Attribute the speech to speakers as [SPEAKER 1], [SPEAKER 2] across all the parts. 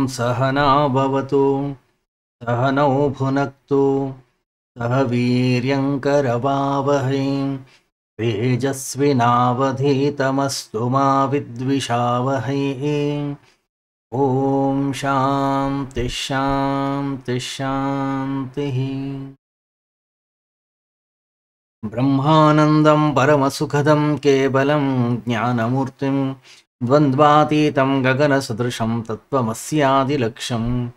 [SPEAKER 1] सहना भवतु सहनौ भुनक्तु सह वीर्यङ्करवावहै तेजस्विनावधीतमस्तु मा विद्विषावहै। ॐ शान्ति शान्ति शान्तिः। ब्रह्मानन्दं परमसुखदं केवलं ज्ञानमूर्तिं द्वन्द्वातीतं गगनसदृशं तत्त्वमस्यादिलक्ष्यम्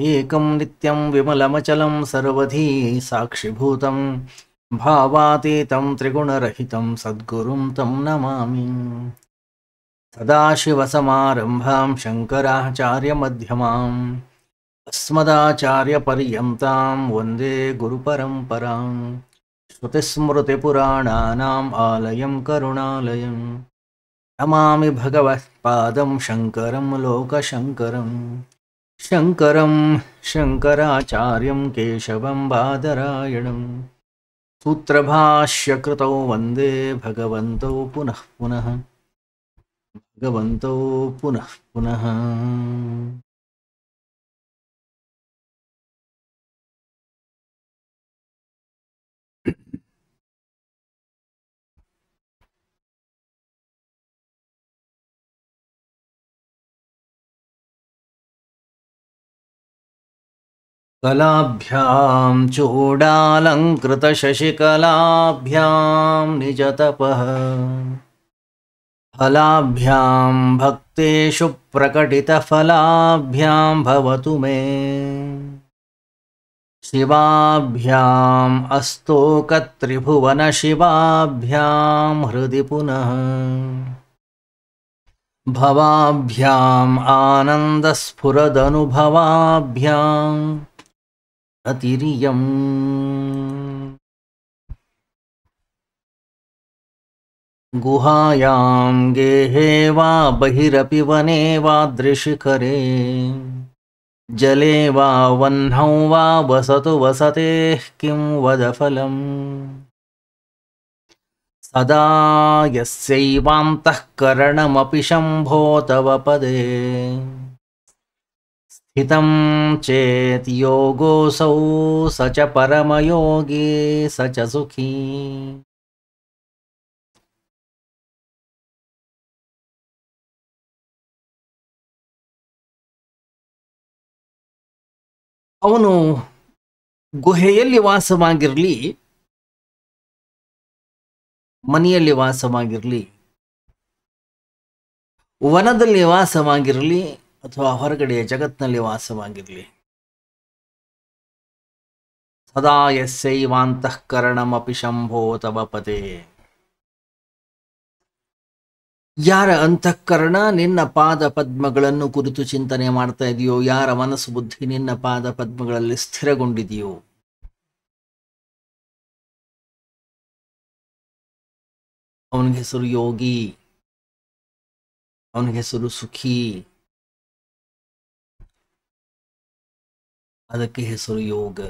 [SPEAKER 1] एकं नित्यं विमलमचलं सर्वधी साक्षिभूतं भावातीतं त्रिगुणरहितं सद्गुरुं तं नमामि। सदाशिवसमारम्भां शङ्कराचार्यमध्यमाम् अस्मदाचार्यपर्यन्तां वन्दे गुरुपरम्पराम्। श्रुतिस्मृतिपुराणानाम् आलयं करुणालयं नमामि भगवत्पादं शङ्करं लोकशङ्करं शङ्करं शङ्कराचार्यं केशवं बादरायणं सूत्रभाष्यकृतौ वन्दे भगवन्तौ पुनः पुनः भगवन्तौ पुनः पुनः। कलाभ्यां चूडालङ्कृतशशिकलाभ्यां निजतपः फलाभ्यां भक्तेषु प्रकटितफलाभ्यां भवतु मे शिवाभ्याम् अस्तोकत्रिभुवनशिवाभ्यां हृदि पुनः भवाभ्याम् आनन्दस्फुरदनुभवाभ्याम् अतिरियम्। गुहायां गेहे वा बहिरपि वने वादृशिखरे जले वा वह्नौ वा वसतु वसतेः किं वद फलम् सदा यस्यैवान्तःकरणमपि शम्भो तव पदे हितं चेत् योगोऽसौ स च परमयोगी स च सुखी। ಅವನು ಗುಹೆಯಲ್ಲಿ ವಾಸವಾಗಿರಲಿ, ಮನೆಯಲ್ಲಿ ವಾಸವಾಗಿರಲಿ, ವನದಲ್ಲಿ ವಾಸವಾಗಿರಲಿ ಅಥವಾ ಹೊರಗಡೆಯ ಜಗತ್ತಿನಲ್ಲಿ ವಾಸವಾಗಿರಲಿ, ಸದಾ ಯಸ್ಯೈವಾಂತಃಕರಣಮಪಿ ಶಂಭೋ ತವ ಪದೇ. ಯಾರ ಅಂತಃಕರಣ ನಿನ್ನ ಪಾದ ಪದ್ಮಗಳನ್ನು ಕುರಿತು ಚಿಂತನೆ ಮಾಡ್ತಾ ಇದೆಯೋ, ಯಾರ ಮನಸ್ಸು ಬುದ್ಧಿ ನಿನ್ನ ಪಾದ ಪದ್ಮಗಳಲ್ಲಿ ಸ್ಥಿರಗೊಂಡಿದೆಯೋ, ಅವನಿಗೆ ಹೆಸರು ಯೋಗಿ, ಅವನಿಗೆ ಹೆಸರು ಸುಖಿ, ಅದಕ್ಕೆ ಹೆಸರು ಯೋಗ.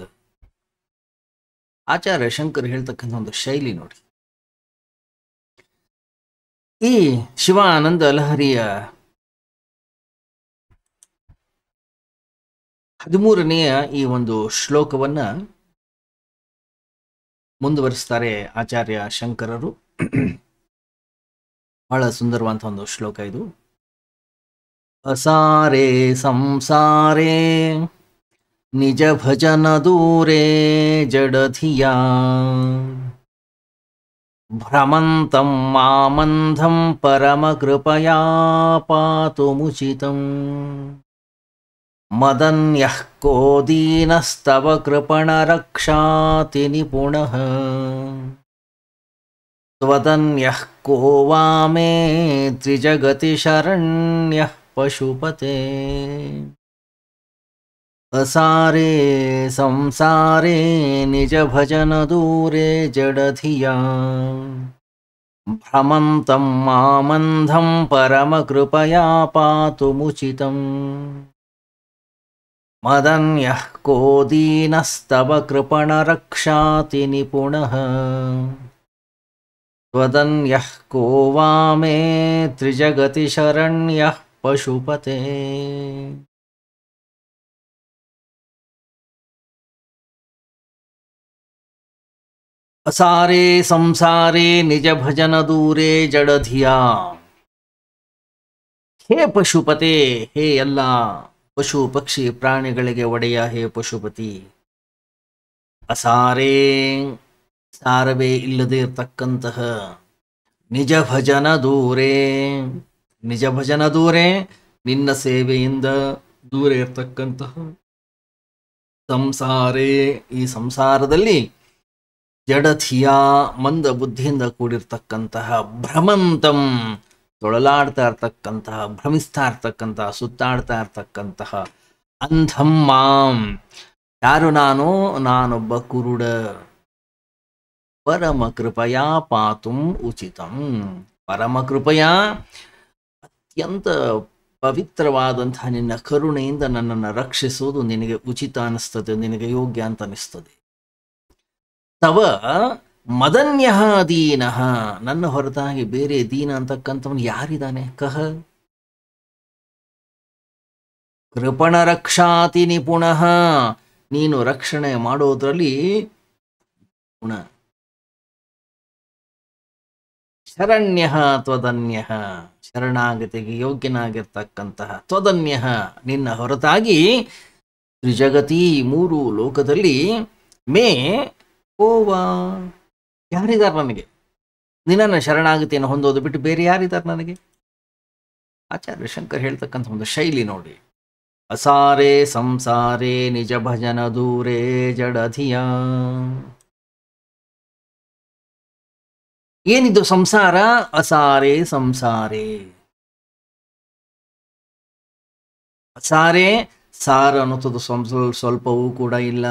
[SPEAKER 1] ಆಚಾರ್ಯ ಶಂಕರ್ ಹೇಳ್ತಕ್ಕಂಥ ಒಂದು ಶೈಲಿ ನೋಡಿ. ಈ ಶಿವಾನಂದ ಲಹರಿಯ 13ನೆಯ ಈ ಒಂದು ಶ್ಲೋಕವನ್ನ ಮುಂದುವರಿಸ್ತಾರೆ ಆಚಾರ್ಯ ಶಂಕರರು. ಬಹಳ ಸುಂದರವಾದಂಥ ಒಂದು ಶ್ಲೋಕ ಇದು. ಅಸಾರೇ ಸಂಸಾರೇ ನಿಜ ಭಜನ ದೂರೇ ಜಡಧಿಯಾ ಭ್ರಮಂತಂ ಮಾಮಂಧಂ ಪರಮ ಕೃಪಯಾ ಪಾತು ಮುಚಿತಂ ಮದನ್ಯಃ ಕೋ ದೀನಸ್ತವ ಕೃಪಣ ರಕ್ಷಾತಿ ನಿಪುಣಃ ತ್ವದನ್ಯಃ ಕೋ ವಾಮೇ ತ್ರಿಜಗತಿ ಶರಣ್ಯಃ ಪಶುಪತೆ. असारे संसारे निज भजन दूरे जडधिया भ्रमन्तं मामन्धं परम कृपया पातु मुचितम् मदन्यः को दीनस्तव कृपण रक्षाति निपुणः त्वदन्यः को वामे त्रिजगति शरण्यः पशुपते. ಅಸಾರೇ ಸಂಸಾರೇ ನಿಜ ಭಜನ ದೂರೇ ಜಡಧಿಯ. ಹೇ ಪಶುಪತೆ, ಹೇ ಎಲ್ಲ ಪಶು ಪಕ್ಷಿ ಪ್ರಾಣಿಗಳಿಗೆ ಒಡೆಯ ಹೇ ಪಶುಪತಿ. ಅಸಾರೇ, ಸಾರವೇ ಇಲ್ಲದೆ ಇರತಕ್ಕಂತಹ, ನಿಜ ಭಜನ ದೂರೇ, ನಿಜ ಭಜನ ದೂರೇ, ನಿನ್ನ ಸೇವೆಯಿಂದ ದೂರ ಇರತಕ್ಕಂತಹ, ಸಂಸಾರೇ ಈ ಸಂಸಾರದಲ್ಲಿ, ಜಡಧಿಯ ಮಂದ ಬುದ್ಧಿಯಿಂದ ಕೂಡಿರ್ತಕ್ಕಂತಹ, ಭ್ರಮಂತಂ ತೊಳಲಾಡ್ತಾ ಇರ್ತಕ್ಕಂತಹ, ಭ್ರಮಿಸ್ತಾ ಇರ್ತಕ್ಕಂತಹ, ಸುತ್ತಾಡ್ತಾ ಇರ್ತಕ್ಕಂತಹ, ಅಂಧಂ ಮಾಂ ಯಾರು ನಾನು, ನಾನೊಬ್ಬ ಕುರುಡ, ಪರಮ ಕೃಪಯಾ ಪಾತುಂ ಉಚಿತಂ, ಪರಮ ಕೃಪಯಾ ಅತ್ಯಂತ ಪವಿತ್ರವಾದಂತಹ ನಿನ್ನ ಕರುಣೆಯಿಂದ ನನ್ನನ್ನು ರಕ್ಷಿಸುವುದು ನಿನಗೆ ಉಚಿತ ಅನಿಸ್ತದೆ, ನಿನಗೆ ಯೋಗ್ಯ ಅಂತ ಅನಿಸ್ತದೆ. ತವ ಮದನ್ಯ ದೀನಃ, ನನ್ನ ಹೊರತಾಗಿ ಬೇರೆ ದೀನ ಅಂತಕ್ಕಂಥವನು ಯಾರಿದ್ದಾನೆ? ಕಹ ಕೃಪಣ ರಕ್ಷಾತಿ ನಿಪುಣಃ, ನೀನು ರಕ್ಷಣೆ ಮಾಡೋದ್ರಲ್ಲಿ ಗುಣ. ಶರಣ್ಯ ತ್ವದನ್ಯ, ಶರಣಾಗತಿಗೆ ಯೋಗ್ಯನಾಗಿರ್ತಕ್ಕಂತಹ, ತ್ವದನ್ಯ ನಿನ್ನ ಹೊರತಾಗಿ, ತ್ರಿಜಗತಿ ಮೂರು ಲೋಕದಲ್ಲಿ, ಮೇ ಓವಾ ಯಾರಿದ್ದಾರೆ ನನಗೆ? ನಿನ್ನನ್ನು ಶರಣಾಗತಿಯನ್ನು ಹೊಂದೋದು ಬಿಟ್ಟು ಬೇರೆ ಯಾರಿದ್ದಾರೆ ನನಗೆ? ಆಚಾರ್ಯ ಶಂಕರ್ ಹೇಳ್ತಕ್ಕಂಥ ಒಂದು ಶೈಲಿ ನೋಡಿ. ಅಸಾರೇ ಸಂಸಾರೇ ನಿಜ ಭಜನ ದೂರೇ ಜಡಧಿಯ. ಏನಿದು ಸಂಸಾರ? ಅಸಾರೇ ಸಂಸಾರೇ. ಅಸಾರೇ, ಸಾರ ಅನ್ನೋದು ಸ್ವಲ್ಪವೂ ಕೂಡ ಇಲ್ಲ.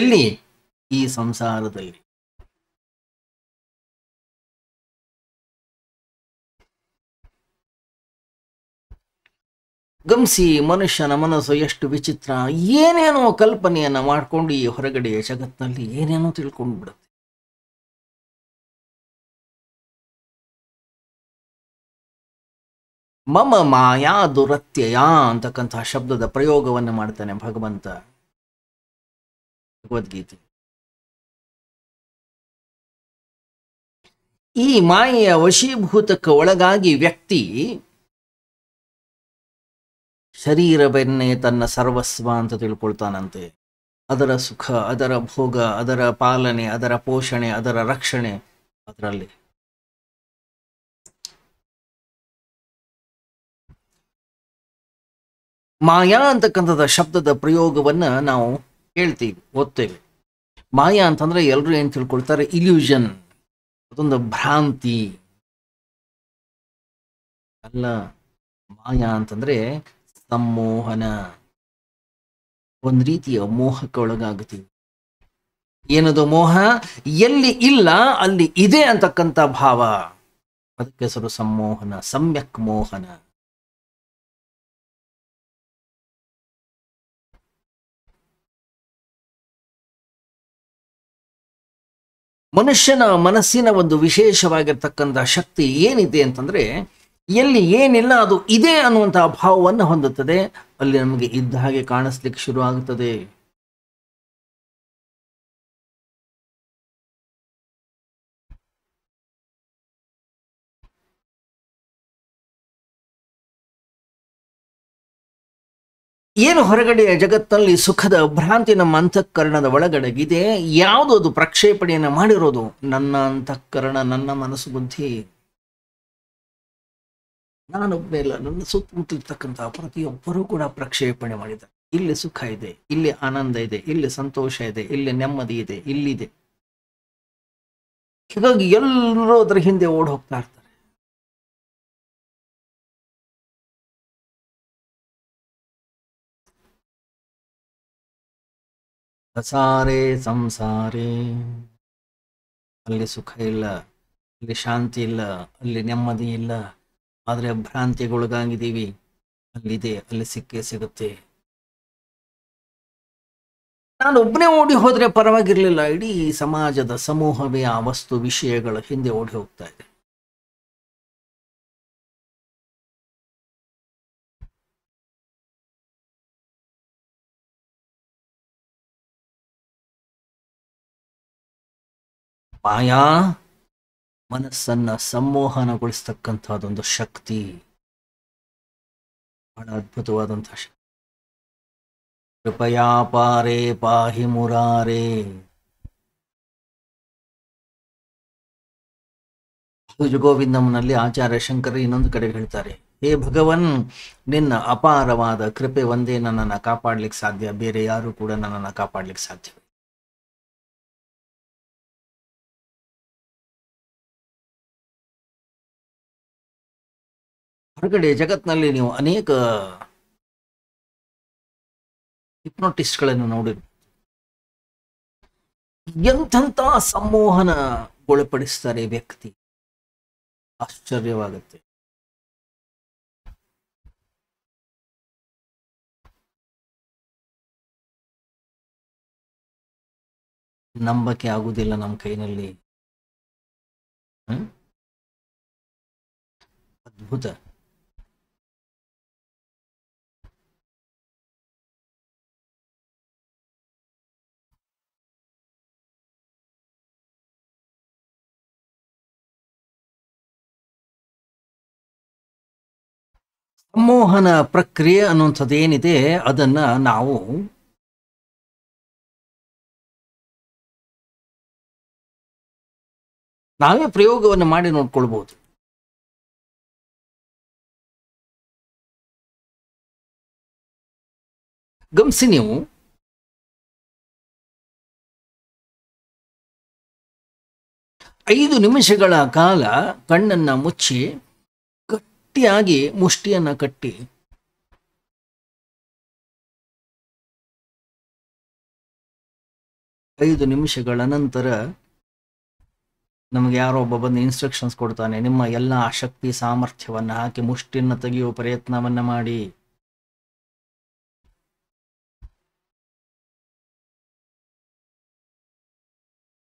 [SPEAKER 1] ಎಲ್ಲಿ? ಈ ಸಂಸಾರದಲ್ಲಿ. ಗಮನಿಸಿ, ಮನುಷ್ಯನ ಮನಸ್ಸು ಎಷ್ಟು ವಿಚಿತ್ರ. ಏನೇನೋ ಕಲ್ಪನೆಯನ್ನ ಮಾಡ್ಕೊಂಡು ಈ ಹೊರಗಡೆಯ ಜಗತ್ತಿನಲ್ಲಿ ಏನೇನೋ ತಿಳ್ಕೊಂಡು ಬಿಡುತ್ತೆ. ಮಮ ಮಾಯಾ ದುರತ್ಯಯ ಅಂತಕ್ಕಂತಹ ಶಬ್ದದ ಪ್ರಯೋಗವನ್ನು ಮಾಡ್ತಾನೆ ಭಗವಂತ ಭಗವದ್ಗೀತೆ. ಈ ಮಾಯೆಯ ವಶೀಭೂತಕ್ಕೆ ಒಳಗಾಗಿ ವ್ಯಕ್ತಿ ಶರೀರವನ್ನೇ ತನ್ನ ಸರ್ವಸ್ವ ಅಂತ ತಿಳ್ಕೊಳ್ತಾನಂತೆ. ಅದರ ಸುಖ, ಅದರ ಭೋಗ, ಅದರ ಪಾಲನೆ, ಅದರ ಪೋಷಣೆ, ಅದರ ರಕ್ಷಣೆ ಅದರಲ್ಲಿ. ಮಾಯಾ ಅಂತಕ್ಕಂಥದ ಶಬ್ದದ ಪ್ರಯೋಗವನ್ನ ನಾವು ಹೇಳ್ತೀವಿ, ಓದ್ತೇವೆ. ಮಾಯಾ ಅಂತಂದ್ರೆ ಎಲ್ಲರೂ ಏನ್ ತಿಳ್ಕೊಳ್ತಾರೆ? ಇಲ್ಯೂಷನ್, ಅದೊಂದು ಭ್ರಾಂತಿ ಅಲ್ಲ. ಮಾಯಾ ಅಂತಂದ್ರೆ ಸಂಮೋಹನ, ಒಂದು ರೀತಿಯ ಮೋಹಕ್ಕೆ ಒಳಗಾಗುತ್ತೀವಿ. ಏನದು ಮೋಹ? ಎಲ್ಲಿ ಇಲ್ಲ ಅಲ್ಲಿ ಇದೆ ಅಂತಕ್ಕಂಥ ಭಾವ, ಅದಕ್ಕೆ ಹೆಸರು ಸಂಮೋಹನ, ಸಮ್ಯಕ್ ಮೋಹನ. ಮನುಷ್ಯನ ಮನಸ್ಸಿನ ಒಂದು ವಿಶೇಷವಾಗಿರ್ತಕ್ಕಂಥ ಶಕ್ತಿ ಏನಿದೆ ಅಂತಂದ್ರೆ, ಎಲ್ಲಿ ಏನಿಲ್ಲ ಅದು ಇದೆ ಅನ್ನುವಂತಹ ಭಾವವನ್ನು ಹೊಂದುತ್ತದೆ. ಅಲ್ಲಿ ನಮಗೆ ಇದ್ದ ಹಾಗೆ ಕಾಣಿಸ್ಲಿಕ್ಕೆ ಶುರು ಆಗುತ್ತದೆ. ಏನು ಹೊರಗಡೆಯ ಜಗತ್ತಲ್ಲಿ ಸುಖದ ಭ್ರಾಂತಿ ನಮ್ಮ ಅಂತಃಕರಣದ ಒಳಗಡೆಗಿದೆ. ಯಾವುದು ಅದು ಪ್ರಕ್ಷೇಪಣೆಯನ್ನು ಮಾಡಿರೋದು? ನನ್ನ ಅಂತಃಕರಣ, ನನ್ನ ಮನಸ್ಸು ಬುದ್ಧಿ. ನಾನೊಬ್ಬನೇ ಇಲ್ಲ, ನನ್ನ ಸುತ್ತಮುತ್ತಲಿರ್ತಕ್ಕಂತಹ ಪ್ರತಿಯೊಬ್ಬರೂ ಕೂಡ ಪ್ರಕ್ಷೇಪಣೆ ಮಾಡಿದ್ದಾರೆ. ಇಲ್ಲಿ ಸುಖ ಇದೆ, ಇಲ್ಲಿ ಆನಂದ ಇದೆ, ಇಲ್ಲಿ ಸಂತೋಷ ಇದೆ, ಇಲ್ಲಿ ನೆಮ್ಮದಿ ಇದೆ, ಇಲ್ಲಿದೆ. ಹೀಗಾಗಿ ಎಲ್ಲರೂ ಅದರ ಹಿಂದೆ ಓಡ್ ಹೋಗ್ತಾ ಇರ್ತಾರೆ. ಅಸಾರೇ ಸಂಸಾರೇ, ಅಲ್ಲಿ ಸುಖ ಇಲ್ಲ, ಅಲ್ಲಿ ಶಾಂತಿ ಇಲ್ಲ, ಅಲ್ಲಿ ನೆಮ್ಮದಿ ಇಲ್ಲ. ಆದರೆ ಭ್ರಾಂತಿಗೊಳಗಾಗಿದ್ದೀವಿ. ಅಲ್ಲಿದೆ, ಅಲ್ಲಿ ಸಿಕ್ಕೇ ಸಿಗುತ್ತೆ. ನಾನು ಒಬ್ಬನೇ ಓಡಿ ಹೋದ್ರೆ ಪರವಾಗಿರ್ಲಿಲ್ಲ, ಇಡೀ ಸಮಾಜದ ಸಮೂಹವೇ ಆ ವಸ್ತು ವಿಷಯಗಳ ಹಿಂದೆ ಓಡಿ ಹೋಗ್ತಾ ಇದೆ. ಮಾಯಾ ಮನಸ್ಸನ್ನ ಸಂಮೋಹನಗೊಳಿಸ್ತಕ್ಕಂಥದ್ದೊಂದು ಶಕ್ತಿ, ಬಹಳ ಅದ್ಭುತವಾದಂತಹ ಶಕ್ತಿ. ಕೃಪಯಾ ಪಾರೇ ಪಾಹಿ ಮುರಾರೇ. ಗೋವಿಂದಮ್ನಲ್ಲಿ ಆಚಾರ್ಯ ಶಂಕರ ಇನ್ನೊಂದು ಕಡೆ ಹೇಳ್ತಾರೆ, ಹೇ ಭಗವನ್, ನಿನ್ನ ಅಪಾರವಾದ ಕೃಪೆ ಒಂದೇ ನನ್ನನ್ನು ಕಾಪಾಡ್ಲಿಕ್ಕೆ ಸಾಧ್ಯ, ಬೇರೆ ಯಾರು ಕೂಡ ನನ್ನನ್ನು ಕಾಪಾಡ್ಲಿಕ್ಕೆ ಸಾಧ್ಯ. ಹೊರಗಡೆ ಜಗತ್ನಲ್ಲಿ ನೀವು ಅನೇಕ ಹಿಪ್ನೋಟಿಸ್ಟ್ಗಳನ್ನು ನೋಡಿರಿ, ಎಂಥಂತ ಸಂಮೋಹನಗೊಳಪಡಿಸ್ತಾರೆ ವ್ಯಕ್ತಿ, ಆಶ್ಚರ್ಯವಾಗುತ್ತೆ. ನಂಬಕ್ಕೆ ಆಗುವುದಿಲ್ಲ ನಮ್ಮ ಕೈನಲ್ಲಿ. ಅದ್ಭುತ. ಸಂಮೋಹನ ಪ್ರಕ್ರಿಯೆ ಅನ್ನುವಂಥದ್ದು ಏನಿದೆ ಅದನ್ನ ನಾವು ನಾವೇ ಪ್ರಯೋಗವನ್ನು ಮಾಡಿ ನೋಡ್ಕೊಳ್ಬಹುದು. ಗಮನಿಸಿ ನೀವು, ಐದು ನಿಮಿಷಗಳ ಕಾಲ ಕಣ್ಣನ್ನ ಮುಚ್ಚಿ ಗಟ್ಟಿಯಾಗಿ ಮುಷ್ಟಿಯನ್ನ ಕಟ್ಟಿ ಐದು ನಿಮಿಷಗಳ ನಂತರ ನಮಗೆ ಯಾರೋ ಒಬ್ಬ ಬಂದು ಇನ್ಸ್ಟ್ರಕ್ಷನ್ಸ್ ಕೊಡ್ತಾನೆ, ನಿಮ್ಮ ಎಲ್ಲ ಶಕ್ತಿ ಸಾಮರ್ಥ್ಯವನ್ನು ಹಾಕಿ ಮುಷ್ಟಿಯನ್ನು ತೆಗೆಯುವ ಪ್ರಯತ್ನವನ್ನ ಮಾಡಿ.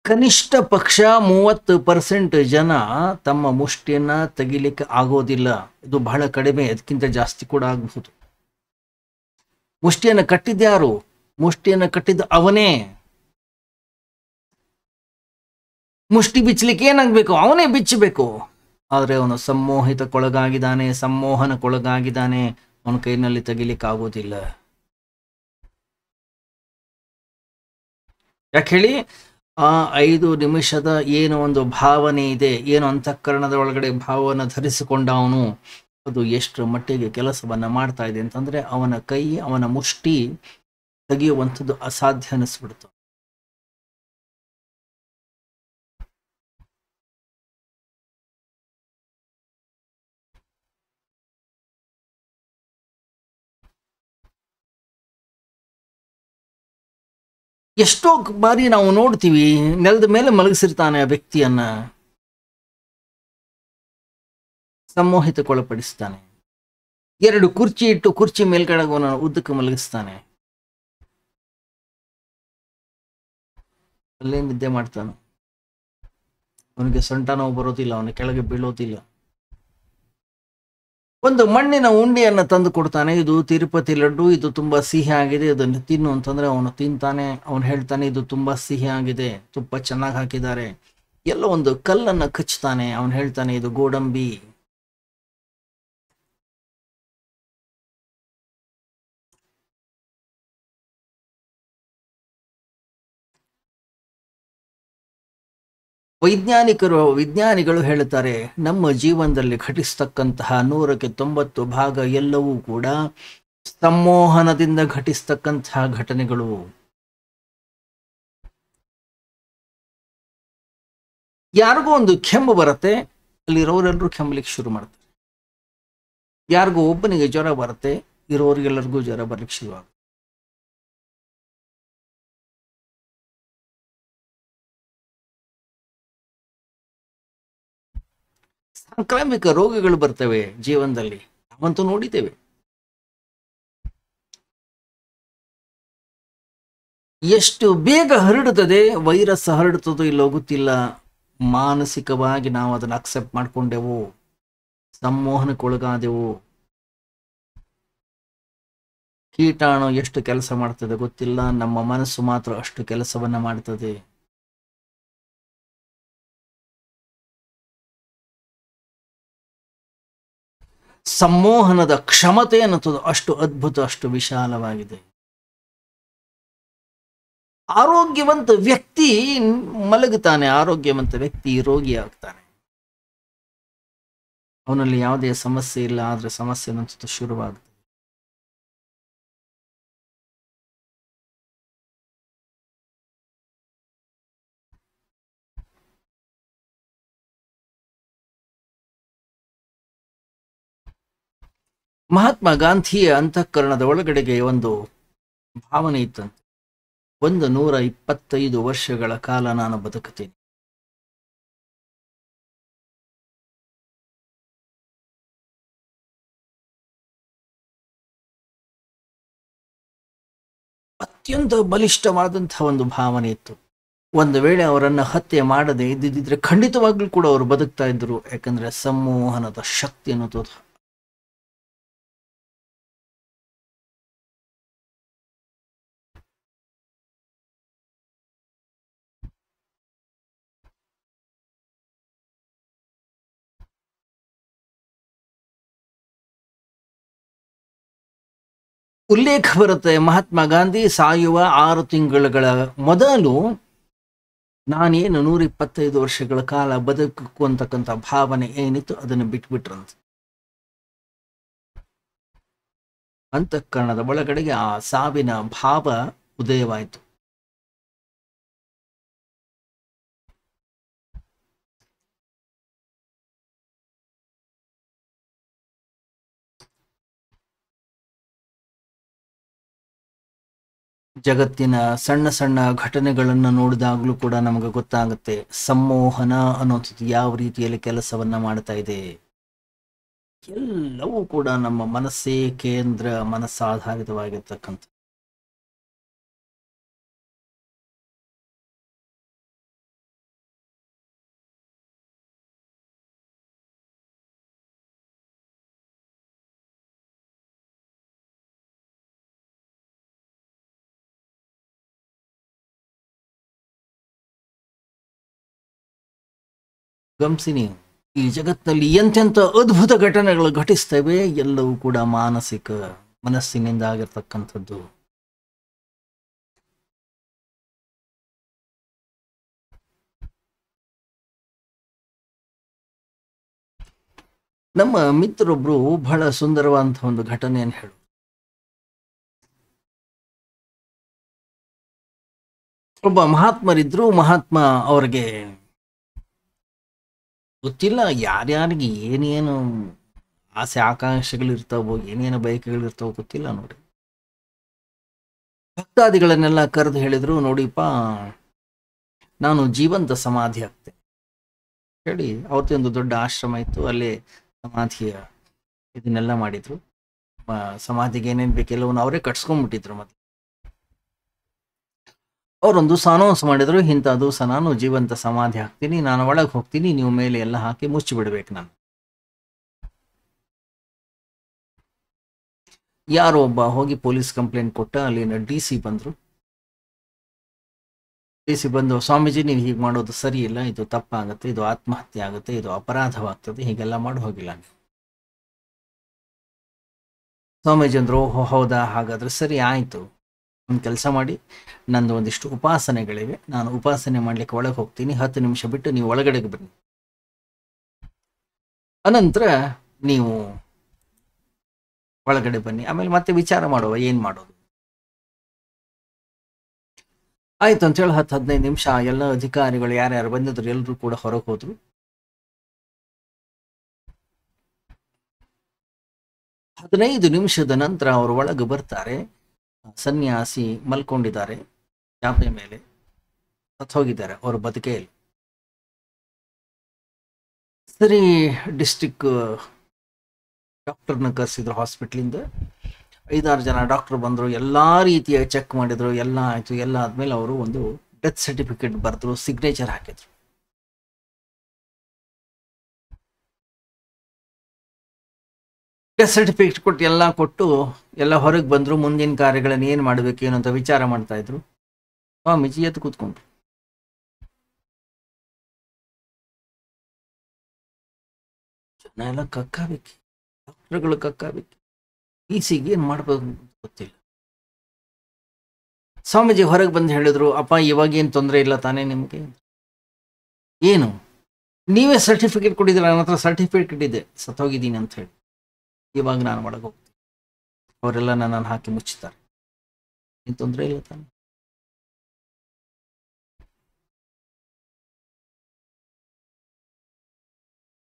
[SPEAKER 1] ಕನಿಷ್ಠ ಪಕ್ಷ 30% ಜನ ತಮ್ಮ ಮುಷ್ಟಿಯನ್ನ ತೆಗಿಲಿಕ್ಕೆ ಆಗೋದಿಲ್ಲ. ಇದು ಬಹಳ ಕಡಿಮೆ, ಅದಕ್ಕಿಂತ ಜಾಸ್ತಿ ಕೂಡ ಆಗಬಹುದು. ಮುಷ್ಟಿಯನ್ನು ಕಟ್ಟಿದ್ಯಾರು? ಮುಷ್ಟಿಯನ್ನು ಕಟ್ಟಿದ್ದ ಅವನೇ. ಮುಷ್ಟಿ ಬಿಚ್ಚಲಿಕ್ಕೆ ಏನಾಗಬೇಕು? ಅವನೇ ಬಿಚ್ಚಬೇಕು. ಆದರೆ ಅವನು ಸಂಮೋಹನಕ್ಕೊಳಗಾಗಿದ್ದಾನೆ. ಅವನ ಕೈನಲ್ಲಿ ತೆಗಿಲಿಕ್ಕೆ ಆಗೋದಿಲ್ಲ. ಯಾಕೆ ಹೇಳಿ? ಆ 5 ನಿಮಿಷದ ಏನು ಒಂದು ಭಾವನೆ ಇದೆ, ಏನು ಅಂತಃಕರಣದ ಒಳಗಡೆ ಭಾವವನ್ನು ಧರಿಸಿಕೊಂಡ ಅವನು, ಅದು ಎಷ್ಟು ಮಟ್ಟಿಗೆ ಕೆಲಸವನ್ನ ಮಾಡ್ತಾ ಇದೆ ಅಂತಂದ್ರೆ ಅವನ ಕೈ, ಅವನ ಮುಷ್ಟಿ ತೆಗೆಯುವಂಥದ್ದು ಅಸಾಧ್ಯ ಅನಿಸ್ಬಿಡ್ತು. ಎಷ್ಟೋ ಬಾರಿ ನಾವು ನೋಡ್ತೀವಿ, ನೆಲದ ಮೇಲೆ ಮಲಗಿಸಿರ್ತಾನೆ ಆ ವ್ಯಕ್ತಿಯನ್ನ, ಸಂಮೋಹಿತಕ್ಕೊಳಪಡಿಸ್ತಾನೆ. 2 ಕುರ್ಚಿ ಇಟ್ಟು ಕುರ್ಚಿ ಮೇಲ್ಗಡೆ ಅವನ ಉದ್ದಕ್ಕೆ ಮಲಗಿಸ್ತಾನೆ, ಅಲ್ಲೇ ನಿದ್ದೆ ಮಾಡ್ತಾನೆ. ಅವನಿಗೆ ಸೊಂಟ ನೋವು ಬರೋದಿಲ್ಲ, ಅವನ ಕೆಳಗೆ ಬೀಳೋದಿಲ್ಲ. ಒಂದು ಮಣ್ಣಿನ ಉಂಡೆಯನ್ನು ತಂದು ಕೊಡ್ತಾನೆ, ಇದು ತಿರುಪತಿ ಲಡ್ಡು, ಇದು ತುಂಬಾ ಸಿಹಿ ಆಗಿದೆ, ಇದನ್ನು ತಿನ್ನು ಅಂತಂದ್ರೆ ಅವನು ತಿಂತಾನೆ. ಅವನು ಹೇಳ್ತಾನೆ, ಇದು ತುಂಬಾ ಸಿಹಿ ಆಗಿದೆ, ತುಪ್ಪ ಚೆನ್ನಾಗಿ ಹಾಕಿದ್ದಾರೆ. ಎಲ್ಲ ಒಂದು ಕಲ್ಲನ್ನ ಕಚ್ತಾನೆ, ಅವನು ಹೇಳ್ತಾನೆ, ಇದು ಗೋಡಂಬಿ. ವಿಜ್ಞಾನಿಗಳು ಹೇಳುತ್ತಾರೆ, ನಮ್ಮ ಜೀವನದಲ್ಲಿ ಘಟಿಸ್ತಕ್ಕಂತಹ 100ಕ್ಕೆ 90 ಭಾಗ ಎಲ್ಲವೂ ಕೂಡ ಸಂಮೋಹನದಿಂದ ಘಟಿಸ್ತಕ್ಕಂತಹ ಘಟನೆಗಳು. ಯಾರಿಗೂ ಒಂದು ಕೆಮ್ಮು ಬರುತ್ತೆ, ಅಲ್ಲಿರೋರೆಲ್ಲರೂ ಕೆಮ್ಮಲಿಕ್ಕೆ ಶುರು ಮಾಡ್ತಾರೆ. ಯಾರಿಗೂ ಒಬ್ಬನಿಗೆ ಜ್ವರ ಬರುತ್ತೆ, ಇರೋರಿಗೆಲ್ಲರಿಗೂ ಜ್ವರ ಬರ್ಲಿಕ್ಕೆ ಶುರುವಾಗುತ್ತೆ. ಸಾಂಕ್ರಾಮಿಕ ರೋಗಗಳು ಬರ್ತವೆ ಜೀವನದಲ್ಲಿ, ನಾವಂತೂ ನೋಡಿದ್ದೇವೆ. ಎಷ್ಟು ಬೇಗ ಹರಡುತ್ತದೆ, ವೈರಸ್ ಹರಡುತ್ತದೋ ಇಲ್ಲೋ ಗೊತ್ತಿಲ್ಲ. ಮಾನಸಿಕವಾಗಿ ನಾವು ಅದನ್ನು ಅಕ್ಸೆಪ್ಟ್ ಮಾಡ್ಕೊಂಡೆವು, ಸಂಮೋಹನಕ್ಕೊಳಗಾದೆವು. ಕೀಟಾಣು ಎಷ್ಟು ಕೆಲಸ ಮಾಡ್ತದೆ ಗೊತ್ತಿಲ್ಲ, ನಮ್ಮ ಮನಸ್ಸು ಮಾತ್ರ ಅಷ್ಟು ಕೆಲಸವನ್ನ ಮಾಡ್ತದೆ. ಸಂಮೋಹನದ ಕ್ಷಮತೆ ಅನ್ನೋದು ಅಷ್ಟು ಅದ್ಭುತ, ಅಷ್ಟು ವಿಶಾಲವಾಗಿದೆ. ಆರೋಗ್ಯವಂತ ವ್ಯಕ್ತಿ ಮಲಗುತ್ತಾನೆ, ಆರೋಗ್ಯವಂತ ವ್ಯಕ್ತಿ ರೋಗಿ ಆಗ್ತಾನೆ. ಅವನಲ್ಲಿ ಯಾವುದೇ ಸಮಸ್ಯೆ ಇಲ್ಲ, ಆದ್ರೆ ಸಮಸ್ಯೆ ಅನ್ನೋದು ಶುರುವಾಗುತ್ತೆ. ಮಹಾತ್ಮ ಗಾಂಧಿಯ ಅಂತಃಕರಣದ ಒಳಗಡೆಗೆ ಒಂದು ಭಾವನೆ ಇತ್ತಂತೆ, 125 ವರ್ಷಗಳ ಕಾಲ ನಾನು ಬದುಕುತ್ತೇನೆ. ಅತ್ಯಂತ ಬಲಿಷ್ಠವಾದಂತಹ ಒಂದು ಭಾವನೆ ಇತ್ತು. ಒಂದು ವೇಳೆ ಅವರನ್ನ ಹತ್ಯೆ ಮಾಡದೆ ಇದ್ದಿದ್ರೆ ಖಂಡಿತವಾಗ್ಲೂ ಕೂಡ ಅವರು ಬದುಕ್ತಾ ಇದ್ರು. ಯಾಕಂದ್ರೆ ಸಂಮೋಹನದ ಶಕ್ತಿ ಅನ್ನೋದು ಉಲ್ಲೇಖ ಬರುತ್ತೆ. ಮಹಾತ್ಮ ಗಾಂಧಿ ಸಾಯುವ 6 ತಿಂಗಳುಗಳ ಮೊದಲು ನಾನೇನು 125 ವರ್ಷಗಳ ಕಾಲ ಬದುಕು ಅಂತಕ್ಕಂಥ ಭಾವನೆ ಏನಿತ್ತು ಅದನ್ನು ಬಿಟ್ಬಿಟ್ರಂತೆ. ಅಂತಃಕರಣದ ಒಳಗಡೆಗೆ ಆ ಸಾವಿನ ಭಾವ ಉದಯವಾಯಿತು. ಜಗತ್ತಿನ ಸಣ್ಣ ಸಣ್ಣ ಘಟನೆಗಳನ್ನು ನೋಡಿದಾಗಲೂ ಕೂಡ ನಮಗೆ ಗೊತ್ತಾಗುತ್ತೆ ಸಂಮೋಹನ ಅನ್ನೋದು ಯಾವ ರೀತಿಯಲ್ಲಿ ಕೆಲಸವನ್ನ ಮಾಡ್ತಾ ಇದೆ. ಎಲ್ಲವೂ ಕೂಡ ನಮ್ಮ ಮನಸ್ಸೇ ಕೇಂದ್ರ, ಮನಸ್ಸಾಧಾರಿತವಾಗಿರ್ತಕ್ಕಂಥ. ಗಮನಿಸಿ ನೀವು, ಈ ಜಗತ್ತಿನಲ್ಲಿ ಎಂತೆಂಥ ಅದ್ಭುತ ಘಟನೆಗಳು ಘಟಿಸ್ತವೆ, ಎಲ್ಲವೂ ಕೂಡ ಮಾನಸಿಕ, ಮನಸ್ಸಿನಿಂದ ಆಗಿರ್ತಕ್ಕಂಥದ್ದು. ನಮ್ಮ ಮಿತ್ರರೊಬ್ರು ಬಹಳ ಸುಂದರವಾದಂತಹ ಒಂದು ಘಟನೆಯನ್ನು ಹೇಳು. ಒಬ್ಬ ಮಹಾತ್ಮರಿದ್ರು. ಮಹಾತ್ಮ ಅವ್ರಿಗೆ ಗೊತ್ತಿಲ್ಲ ಯಾರ್ಯಾರಿಗೆ ಏನೇನು ಆಸೆ ಆಕಾಂಕ್ಷೆಗಳಿರ್ತಾವೋ, ಏನೇನು ಬಯಕೆಗಳಿರ್ತಾವೋ ಗೊತ್ತಿಲ್ಲ ನೋಡಿ. ಭಕ್ತಾದಿಗಳನ್ನೆಲ್ಲ ಕರೆದು ಹೇಳಿದ್ರು, ನೋಡಿಪ್ಪ ನಾನು ಜೀವಂತ ಸಮಾಧಿ ಆಗ್ತೇನೆ ಹೇಳಿ. ಅವತ್ತೇ ಒಂದು ದೊಡ್ಡ ಆಶ್ರಮ ಇತ್ತು, ಅಲ್ಲೇ ಸಮಾಧಿಯ ಇದನ್ನೆಲ್ಲ ಮಾಡಿದ್ರು. ಸಮಾಧಿಗೆ ಏನೇನು ಬೇಕೆಲ್ಲವನ್ನು ಅವರೇ ಕಟ್ಸ್ಕೊಂಡ್ಬಿಟ್ಟಿದ್ರು. ಮತ್ತೆ ಅವರೊಂದು ಅನೌನ್ಸ್ ಮಾಡಿದ್ರು, ಇಂಥ ದಿವಸ ನಾನು ಜೀವಂತ ಸಮಾಧಿ ಹಾಕ್ತೀನಿ, ನಾನು ಒಳಗೆ ಹೋಗ್ತೀನಿ, ನೀವು ಮೇಲೆ ಎಲ್ಲ ಹಾಕಿ ಮುಚ್ಚಿ ಬಿಡ್ಬೇಕು. ನಾನು ಯಾರೋ ಒಬ್ಬ ಹೋಗಿ ಪೊಲೀಸ್ ಕಂಪ್ಲೇಂಟ್ ಕೊಟ್ಟ. ಅಲ್ಲಿನ DC ಬಂದ್ರು. DC ಬಂದು, ಸ್ವಾಮೀಜಿ ನೀವು ಹೀಗೆ ಮಾಡೋದು ಸರಿ ಇಲ್ಲ, ಇದು ತಪ್ಪಾಗುತ್ತೆ, ಇದು ಆತ್ಮಹತ್ಯೆ ಆಗುತ್ತೆ, ಇದು ಅಪರಾಧವಾಗ್ತದೆ, ಹೀಗೆಲ್ಲ ಮಾಡೋ ಹೋಗಿಲ್ಲ ನೀವು. ಸ್ವಾಮೀಜಿ ಅಂದ್ರು, ಓಹೋ ಹೌದಾ, ಹಾಗಾದ್ರೆ ಸರಿ ಆಯ್ತು, ಒಂದು ಕೆಲಸ ಮಾಡಿ, ನಂದು ಒಂದಿಷ್ಟು ಉಪಾಸನೆಗಳಿವೆ, ನಾನು ಉಪಾಸನೆ ಮಾಡ್ಲಿಕ್ಕೆ ಒಳಗೆ ಹೋಗ್ತೀನಿ, 10 ನಿಮಿಷ ಬಿಟ್ಟು ನೀವು ಒಳಗಡೆಗೆ ಬನ್ನಿ, ಅನಂತರ ನೀವು ಒಳಗಡೆ ಬನ್ನಿ, ಆಮೇಲೆ ಮತ್ತೆ ವಿಚಾರ ಮಾಡುವ ಏನ್ ಮಾಡೋದು. ಆಯ್ತು ಅಂತೇಳಿ 10-15 ನಿಮಿಷ ಎಲ್ಲ ಅಧಿಕಾರಿಗಳು ಯಾರ್ಯಾರು ಬಂದಿದ್ರು ಎಲ್ಲರೂ ಕೂಡ ಹೊರಗೆ ಹೋದ್ರು. ಹದಿನೈದು ನಿಮಿಷದ ನಂತರ ಅವರು ಒಳಗೆ ಬರ್ತಾರೆ. ಸನ್ಯಾಸಿ ಮಲ್ಕೊಂಡಿದ್ದಾರೆ, ಚಾಪೆ ಮೇಲೆ ಸತ್ತೋಗಿದ್ದಾರೆ, ಅವರು ಬದುಕೆಯಲ್ಲಿ. ಸರಿ, ಡಿಸ್ಟ್ರಿಕ್ಟ್ ಡಾಕ್ಟರ್ನ ಕರೆಸಿದ್ರು ಹಾಸ್ಪಿಟ್ಲಿಂದ. 5-6 ಜನ ಡಾಕ್ಟರ್ ಬಂದರು, ಎಲ್ಲ ರೀತಿಯ ಚೆಕ್ ಮಾಡಿದ್ರು, ಎಲ್ಲ ಆಯಿತು. ಎಲ್ಲ ಆದಮೇಲೆ ಅವರು ಒಂದು ಡೆತ್ ಸರ್ಟಿಫಿಕೇಟ್ ಬರೆದ್ರು, ಸಿಗ್ನೇಚರ್ ಹಾಕಿದ್ರು. ಡೆತ್ ಸರ್ಟಿಫಿಕೇಟ್ ಕೊಟ್ಟು ಎಲ್ಲ ಕೊಟ್ಟು ಎಲ್ಲ ಹೊರಗೆ ಬಂದರು. ಮುಂದಿನ ಕಾರ್ಯಗಳನ್ನು ಏನು ಮಾಡಬೇಕು ಏನು ಅಂತ ವಿಚಾರ ಮಾಡ್ತಾ ಇದ್ರು. ಸ್ವಾಮೀಜಿ ಎದ್ದು ಕೂತ್ಕೊಂಡ್ರು. ಜನ ಎಲ್ಲ ಕಕ್ಕಾಬೇಕು, ಡಾಕ್ಟರ್ಗಳು ಕಕ್ಕಾಬಿಕ್ಕಿ. ಈಸಿಗೆ ಏನು ಮಾಡ್ಬೇಕು ಅಂತ ಗೊತ್ತಿಲ್ಲ. ಸ್ವಾಮೀಜಿ ಹೊರಗೆ ಬಂದು ಹೇಳಿದ್ರು, ಅಪ್ಪ ಇವಾಗೇನು ತೊಂದರೆ ಇಲ್ಲ ತಾನೇ ನಿಮಗೆ? ಏನು ನೀವೇ ಸರ್ಟಿಫಿಕೇಟ್ ಕೊಟ್ಟಿದ್ದೀರ? ನನ್ನ ಹತ್ರ ಸರ್ಟಿಫಿಕೇಟ್ ಇದೆ, ಸತ್ತೋಗಿದ್ದೀನಿ ಅಂತ ಹೇಳಿ. ಇವಾಗ ನಾನು ಒಳಗೆ ಹೋಗ್ತೀನಿ, ಅವರೆಲ್ಲ ನನ್ನನ್ನು ಹಾಕಿ ಮುಚ್ಚುತ್ತಾರೆ. ಏನು ತೊಂದರೆ ಇಲ್ಲ ತಾನೆ?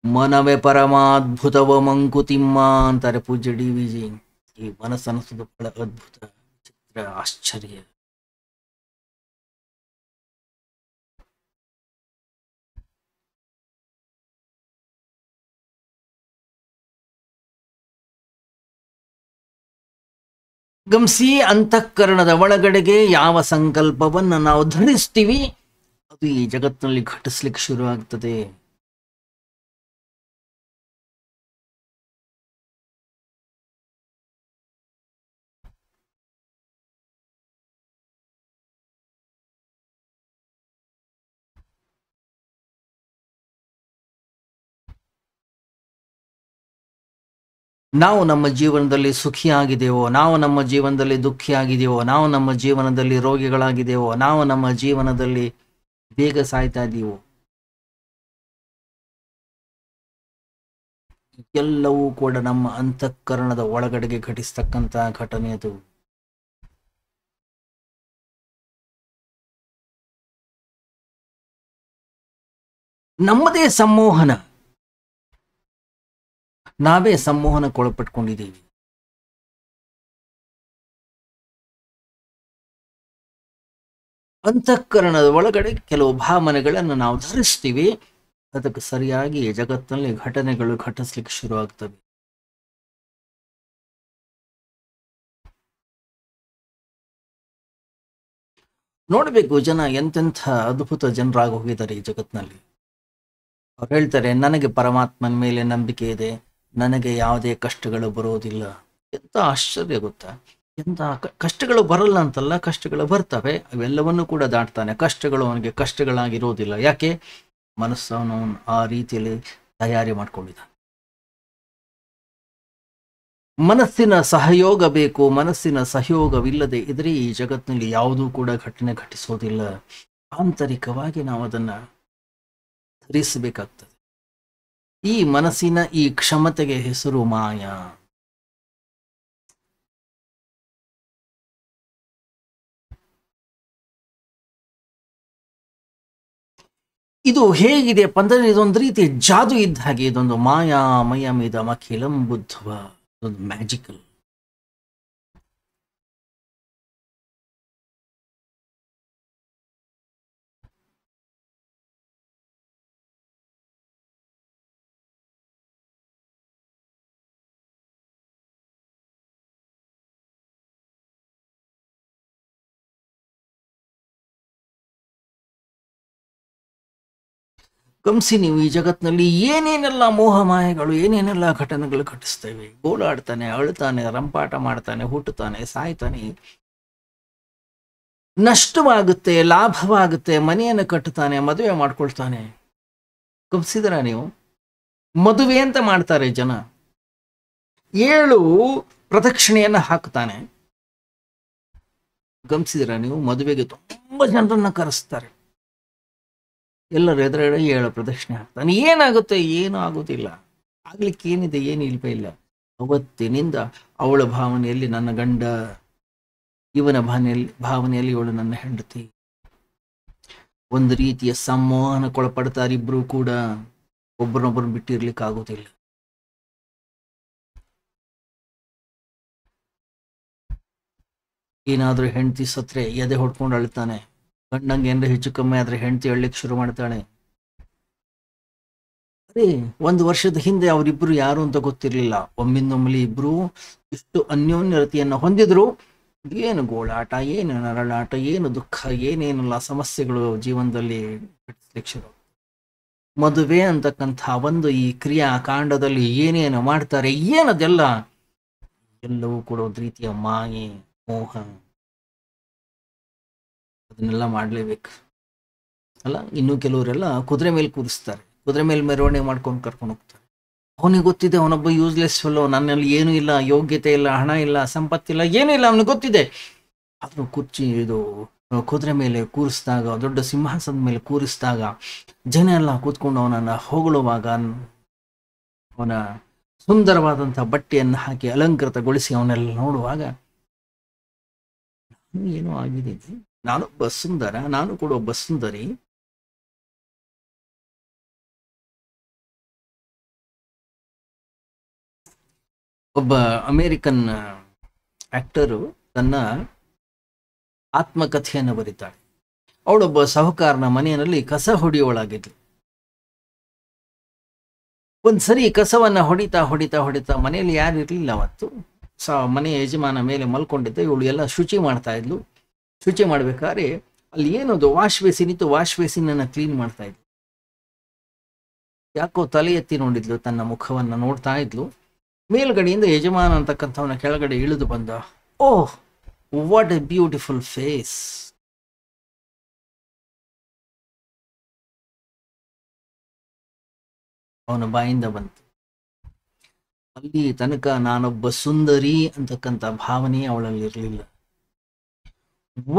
[SPEAKER 1] ಮನವೇ ಪರಮಾದ್ಭುತವ ಮಂಕುತಿಮ್ಮ ಅಂತಾರೆ ಪೂಜ್ಯ DVG. ಈ ಮನಸ್ಸನ್ನಿಸೋದು ಬಹಳ ಅದ್ಭುತ, ಚಿತ್ರ, ಆಶ್ಚರ್ಯ. ಗಮನಿಸಿ, ಅಂತಃಕರಣದ ಒಳಗಡೆಗೆ ಯಾವ ಸಂಕಲ್ಪವನ್ನು ನಾವು ಧರಿಸ್ತೀವಿ ಅದು ಈ ಜಗತ್ತಿನಲ್ಲಿ ಘಟಿಸ್ಲಿಕ್ಕೆ ಶುರು ಆಗ್ತದೆ. ನಾವು ನಮ್ಮ ಜೀವನದಲ್ಲಿ ಸುಖಿಯಾಗಿದೆಯೋ, ನಾವು ನಮ್ಮ ಜೀವನದಲ್ಲಿ ದುಃಖಿಯಾಗಿದೆಯೋ, ನಾವು ನಮ್ಮ ಜೀವನದಲ್ಲಿ ರೋಗಿಗಳಾಗಿದೆಯೋ, ನಾವು ನಮ್ಮ ಜೀವನದಲ್ಲಿ ಬೇಗ ಸಾಯ್ತಾ ಇದೀವೋ, ಎಲ್ಲವೂ ಕೂಡ ನಮ್ಮ ಅಂತಃಕರಣದ ಒಳಗಡೆಗೆ ಘಟಿಸ್ತಕ್ಕಂಥ ಘಟನೆ ಅದು. ನಮ್ಮದೇ ಸಂಮೋಹನ, ನಾವೇ ಸಂಮೋಹನಕ್ಕೊಳಪಟ್ಕೊಂಡಿದ್ದೀವಿ. ಅಂತಃಕರಣದ ಒಳಗಡೆ ಕೆಲವು ಭಾವನೆಗಳನ್ನು ನಾವು ಧರಿಸ್ತೀವಿ, ಅದಕ್ಕೆ ಸರಿಯಾಗಿ ಜಗತ್ತಿನಲ್ಲಿ ಘಟನೆಗಳು ಘಟಿಸ್ಲಿಕ್ಕೆ ಶುರು ಆಗ್ತವೆ. ನೋಡಬೇಕು, ಜನ ಎಂತೆಂಥ ಅದ್ಭುತ ಜನರಾಗಿ ಹೋಗಿದ್ದಾರೆ ಈ ಜಗತ್ತಿನಲ್ಲಿ. ಅವ್ರು ಹೇಳ್ತಾರೆ, ನನಗೆ ಪರಮಾತ್ಮನ ಮೇಲೆ ನಂಬಿಕೆ ಇದೆ, ನನಗೆ ಯಾವುದೇ ಕಷ್ಟಗಳು ಬರೋದಿಲ್ಲ. ಎಂತ ಆಶ್ಚರ್ಯ ಗೊತ್ತಾ? ಎಂತ ಕಷ್ಟಗಳು ಬರಲ್ಲ ಅಂತಲ್ಲ, ಕಷ್ಟಗಳು ಬರ್ತವೆ, ಅವೆಲ್ಲವನ್ನೂ ಕೂಡ ದಾಟ್ತಾನೆ. ಕಷ್ಟಗಳು ಅವನಿಗೆ ಕಷ್ಟಗಳಾಗಿರೋದಿಲ್ಲ. ಯಾಕೆ? ಮನಸ್ಸನ್ನು ಆ ರೀತಿಯಲ್ಲಿ ತಯಾರಿ ಮಾಡ್ಕೊಂಡಿದ್ದಾನೆ. ಮನಸ್ಸಿನ ಸಹಯೋಗ ಬೇಕು. ಮನಸ್ಸಿನ ಸಹಯೋಗವಿಲ್ಲದೆ ಇದ್ರೆ ಈ ಜಗತ್ತಿನಲ್ಲಿ ಯಾವುದೂ ಕೂಡ ಘಟನೆ ಘಟಿಸೋದಿಲ್ಲ. ಆಂತರಿಕವಾಗಿ ನಾವು ಅದನ್ನ ಧರಿಸಬೇಕಾಗ್ತದೆ. ಈ ಮನಸ್ಸಿನ ಈ ಕ್ಷಮತೆಗೆ ಹೆಸರು ಮಾಯಾ. ಇದು ಹೇಗಿದೆಯಪ್ಪ ಅಂದ್ರೆ, ಇದೊಂದು ರೀತಿ ಜಾದು ಇದ್ದ ಹಾಗೆ. ಇದೊಂದು ಮಾಯಾ ಮಯಮಿದಂ ಅಖಿಲಂ ಬುದ್ಧವ, ಇದೊಂದು ಮ್ಯಾಜಿಕಲ್. ಗಮನಿಸಿ, ನೀವು ಈ ಜಗತ್ತಿನಲ್ಲಿ ಏನೇನೆಲ್ಲ ಮೋಹ ಮಾಯೆಗಳು, ಏನೇನೆಲ್ಲ ಘಟನೆಗಳು ಘಟಿಸ್ತೇವೆ. ಗೋಳಾಡ್ತಾನೆ, ಅಳ್ತಾನೆ, ರಂಪಾಟ ಮಾಡ್ತಾನೆ, ಹುಟ್ಟುತ್ತಾನೆ, ಸಾಯ್ತಾನೆ, ನಷ್ಟವಾಗುತ್ತೆ, ಲಾಭವಾಗುತ್ತೆ, ಮನೆಯನ್ನು ಕಟ್ಟುತ್ತಾನೆ, ಮದುವೆ ಮಾಡ್ಕೊಳ್ತಾನೆ. ಗಮನಿಸಿದ್ರ ನೀವು? ಮದುವೆ ಅಂತ ಮಾಡ್ತಾರೆ ಜನ, 7 ಪ್ರದಕ್ಷಿಣೆಯನ್ನ ಹಾಕ್ತಾನೆ. ಗಮನಿಸಿದ್ರ ನೀವು? ಮದುವೆಗೆ ತುಂಬಾ ಜನರನ್ನ ಕರೆಸ್ತಾರೆ, ಎಲ್ಲರ ಎದುರುಗಡೆ 7 ಪ್ರದಕ್ಷಿಣೆ ಹಾಕ್ತಾನೆ. ಏನಾಗುತ್ತೆ? ಏನೂ ಆಗೋದಿಲ್ಲ. ಆಗ್ಲಿಕ್ಕೆ ಏನಿದೆ? ಏನು ಇಲ್ವೇ ಇಲ್ಲ. ಅವತ್ತಿನಿಂದ ಅವಳ ಭಾವನೆಯಲ್ಲಿ ನನ್ನ ಗಂಡ, ಇವನ ಭಾವನೆಯಲ್ಲಿ ಇವಳು ನನ್ನ ಹೆಂಡತಿ. ಒಂದು ರೀತಿಯ ಸಂಮೋಹನಕ್ಕೊಳಪಡ್ತಾರೆ ಇಬ್ರು ಕೂಡ. ಒಬ್ಬರನ್ನೊಬ್ಬರನ್ನ ಬಿಟ್ಟಿರ್ಲಿಕ್ಕೆ ಆಗೋದಿಲ್ಲ. ಏನಾದ್ರೂ ಹೆಂಡತಿ ಸತ್ರೆ ಎದೆ ಹೊಡ್ಕೊಂಡು ಅಳ್ತಾನೆ. ಗಂಡಂಗೆ ಏನಾರ ಹೆಚ್ಚು ಕಮ್ಮಿ ಆದ್ರೆ ಹೆಂಡತಿ ಅಳ್ಲಿಕ್ಕೆ ಶುರು ಮಾಡ್ತಾಳೆ. ಅದೇ 1 ವರ್ಷದ ಹಿಂದೆ ಅವರಿಬ್ರು ಯಾರು ಅಂತ ಗೊತ್ತಿರ್ಲಿಲ್ಲ. ಒಮ್ಮಿಂದೊಮ್ಮಲಿ ಇಬ್ರು ಇಷ್ಟು ಅನ್ಯೋನ್ಯತೆಯನ್ನು ಹೊಂದಿದ್ರು. ಏನು ಗೋಳಾಟ, ಏನು ನರಳಾಟ, ಏನು ದುಃಖ, ಏನೇನೆಲ್ಲ ಸಮಸ್ಯೆಗಳು ಜೀವನದಲ್ಲಿ ಘಟಿಸ್ಲಿಕ್ಕೆ ಶುರು. ಮದುವೆ ಅಂತಕ್ಕಂಥ ಒಂದು ಈ ಕ್ರಿಯಾಕಾಂಡದಲ್ಲಿ ಏನೇನು ಮಾಡ್ತಾರೆ, ಏನದೆಲ್ಲ, ಎಲ್ಲವೂ ಕೂಡ ಒಂದು ರೀತಿಯ ಮಾಯೆ, ಮೋಹ. ಅದನ್ನೆಲ್ಲ ಮಾಡ್ಲೇಬೇಕು ಅಲ್ಲ. ಇನ್ನು ಕೆಲವರೆಲ್ಲ ಕುದುರೆ ಮೇಲೆ ಕೂರಿಸ್ತಾರೆ, ಕುದುರೆ ಮೇಲೆ ಮೆರವಣಿಗೆ ಮಾಡ್ಕೊಂಡು ಕರ್ಕೊಂಡು ಹೋಗ್ತಾರೆ. ಅವನಿಗೆ ಗೊತ್ತಿದೆ ಅವನೊಬ್ಬ ಯೂಸ್ಲೆಸ್ ಫೆಲೋ, ನನ್ನಲ್ಲಿ ಏನೂ ಇಲ್ಲ, ಯೋಗ್ಯತೆ ಇಲ್ಲ, ಹಣ ಇಲ್ಲ, ಸಂಪತ್ತಿಲ್ಲ, ಏನೂ ಇಲ್ಲ, ಅವನಿಗೆ ಗೊತ್ತಿದೆ. ಆದರೂ ಕುರ್ಚಿ ಇದು ಕುದುರೆ ಮೇಲೆ ಕೂರಿಸಿದಾಗ, ದೊಡ್ಡ ಸಿಂಹಾಸನದ ಮೇಲೆ ಕೂರಿಸಿದಾಗ, ಜನ ಎಲ್ಲ ಕೂತ್ಕೊಂಡು ಅವನನ್ನು ಹೊಗಳುವಾಗ, ಅವನ ಸುಂದರವಾದಂಥ ಬಟ್ಟೆಯನ್ನು ಹಾಕಿ ಅಲಂಕೃತಗೊಳಿಸಿ ಅವನ್ನೆಲ್ಲ ನೋಡುವಾಗ, ಏನೋ ಆಗಿದ್ದೀನಿ, ನಾನೊಬ್ಬ ಸುಂದರ, ನಾನು ಕೂಡ ಒಬ್ಬ ಸುಂದರಿ. ಒಬ್ಬ ಅಮೇರಿಕನ್ ಆಕ್ಟರು ತನ್ನ ಆತ್ಮಕಥೆಯನ್ನು ಬರೀತಾಳೆ. ಅವಳೊಬ್ಬ ಸಾಹುಕಾರನ ಮನೆಯಲ್ಲಿ ಕಸ ಹೊಡೆಯುವಳಾಗಿದ್ಲು. ಒಂದ್ಸರಿ ಕಸವನ್ನ ಹೊಡಿತಾ ಹೊಡಿತಾ ಹೊಡಿತಾ, ಮನೆಯಲ್ಲಿ ಯಾರು ಇರಲಿಲ್ಲ ಅವತ್ತು, ಮನೆಯ ಯಜಮಾನ ಮೇಲೆ ಮಲ್ಕೊಂಡಿದ್ದ, ಇವಳು ಎಲ್ಲ ಶುಚಿ ಮಾಡ್ತಾ ಇದ್ಲು. ಶುಚಿ ಮಾಡ್ಬೇಕಾದ್ರೆ ಅಲ್ಲಿ ಏನದು ವಾಶ್ ಬೇಸಿನ್ ಇತ್ತು, ವಾಶ್ ಬೇಸಿನನ್ನ ಕ್ಲೀನ್ ಮಾಡ್ತಾ ಇದ್ಲು. ಯಾಕೋ ತಲೆ ಎತ್ತಿ ನೋಡಿದ್ಲು, ತನ್ನ ಮುಖವನ್ನ ನೋಡ್ತಾ ಇದ್ಲು. ಮೇಲ್ಗಡೆಯಿಂದ ಯಜಮಾನ ಅಂತಕ್ಕಂಥವನ ಕೆಳಗಡೆ ಇಳಿದು ಬಂದ. ಓಹ್, ವಾಟ್ ಎ ಬ್ಯೂಟಿಫುಲ್ ಫೇಸ್. ಅವನ ಬಾಯಿಂದ ಬಂತು. ಅಲ್ಲಿ ತನಕ ನಾನೊಬ್ಬ ಸುಂದರಿ ಅಂತಕ್ಕಂಥ ಭಾವನೆ ಅವಳಲ್ಲಿ ಇರಲಿಲ್ಲ.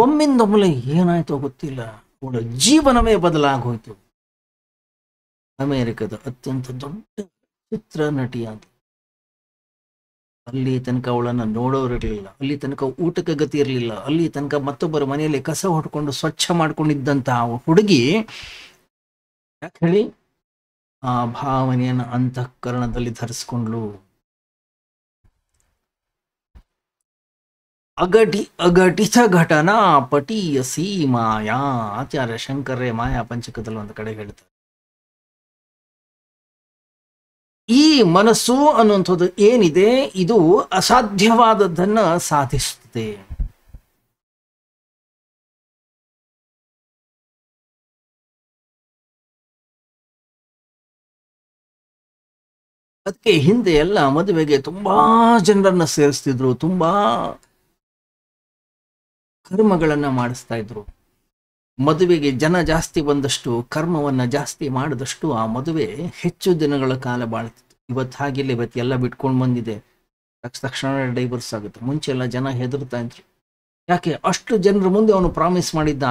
[SPEAKER 1] ಒಮ್ಮಿಂದೊಮ್ಮೆ ಏನಾಯ್ತೋ ಗೊತ್ತಿಲ್ಲ, ಅವಳ ಜೀವನವೇ ಬದಲಾಗೋಯ್ತು. ಅಮೆರಿಕದ ಅತ್ಯಂತ ದೊಡ್ಡ ಚಿತ್ರ ನಟಿಯಾದ. ಅಲ್ಲಿ ತನಕ ಅವಳನ್ನು ನೋಡೋರಿರಲಿಲ್ಲ, ಅಲ್ಲಿ ತನಕ ಊಟಕ್ಕೆ ಗತಿ ಇರಲಿಲ್ಲ, ಅಲ್ಲಿ ತನಕ ಮತ್ತೊಬ್ಬರ ಮನೆಯಲ್ಲಿ ಕಸ ಹೊಡ್ಕೊಂಡು ಸ್ವಚ್ಛ ಮಾಡ್ಕೊಂಡಿದ್ದಂತಹ ಹುಡುಗಿ, ಯಾಕೆ ಹೇಳಿ, ಆ ಭಾವನೆಯನ್ನು ಅಂತಃಕರಣದಲ್ಲಿ ಧರಿಸ್ಕೊಂಡ್ಲು. ಅಘಟಿತ ಘಟನಾ ಪಟೀಯಸಿ ಮಾಯಾ. ಆಚಾರ್ಯ ಶಂಕರೇ ಮಾಯಾ ಪಂಚಕದಲ್ಲಿ ಒಂದು ಕಡೆ ಹೇಳ್ತಾರೆ, ಈ ಮನಸ್ಸು ಅನ್ನುವಂಥದ್ದು ಏನಿದೆ, ಇದು ಅಸಾಧ್ಯವಾದದ್ದನ್ನ ಸಾಧಿಸುತ್ತದೆ. ಅದಕ್ಕೆ ಹಿಂದೆ ಎಲ್ಲ ಮದುವೆಗೆ ತುಂಬಾ ಜನರನ್ನ ಸೇರಿಸ್ತಿದ್ರು, ತುಂಬಾ ಕರ್ಮಗಳನ್ನ ಮಾಡಿಸ್ತಾ ಇದ್ರು. ಮದುವೆಗೆ ಜನ ಜಾಸ್ತಿ ಬಂದಷ್ಟು, ಕರ್ಮವನ್ನ ಜಾಸ್ತಿ ಮಾಡಿದಷ್ಟು ಆ ಮದುವೆ ಹೆಚ್ಚು ದಿನಗಳ ಕಾಲ ಬಾಳ್ತಿತ್ತು. ಇವತ್ತು ಹಾಗಿಲ್ಲ, ಇವತ್ತು ಎಲ್ಲ ಬಿಟ್ಕೊಂಡು ಬಂದಿದೆ, ತಕ್ಷಣ ಡೈವರ್ಸ್ ಆಗುತ್ತೆ. ಮುಂಚೆ ಎಲ್ಲ ಜನ ಹೆದರ್ತಾ ಇದ್ರು. ಯಾಕೆ, ಅಷ್ಟು ಜನರ ಮುಂದೆ ಅವನು ಪ್ರಾಮಿಸ್ ಮಾಡಿದ್ದ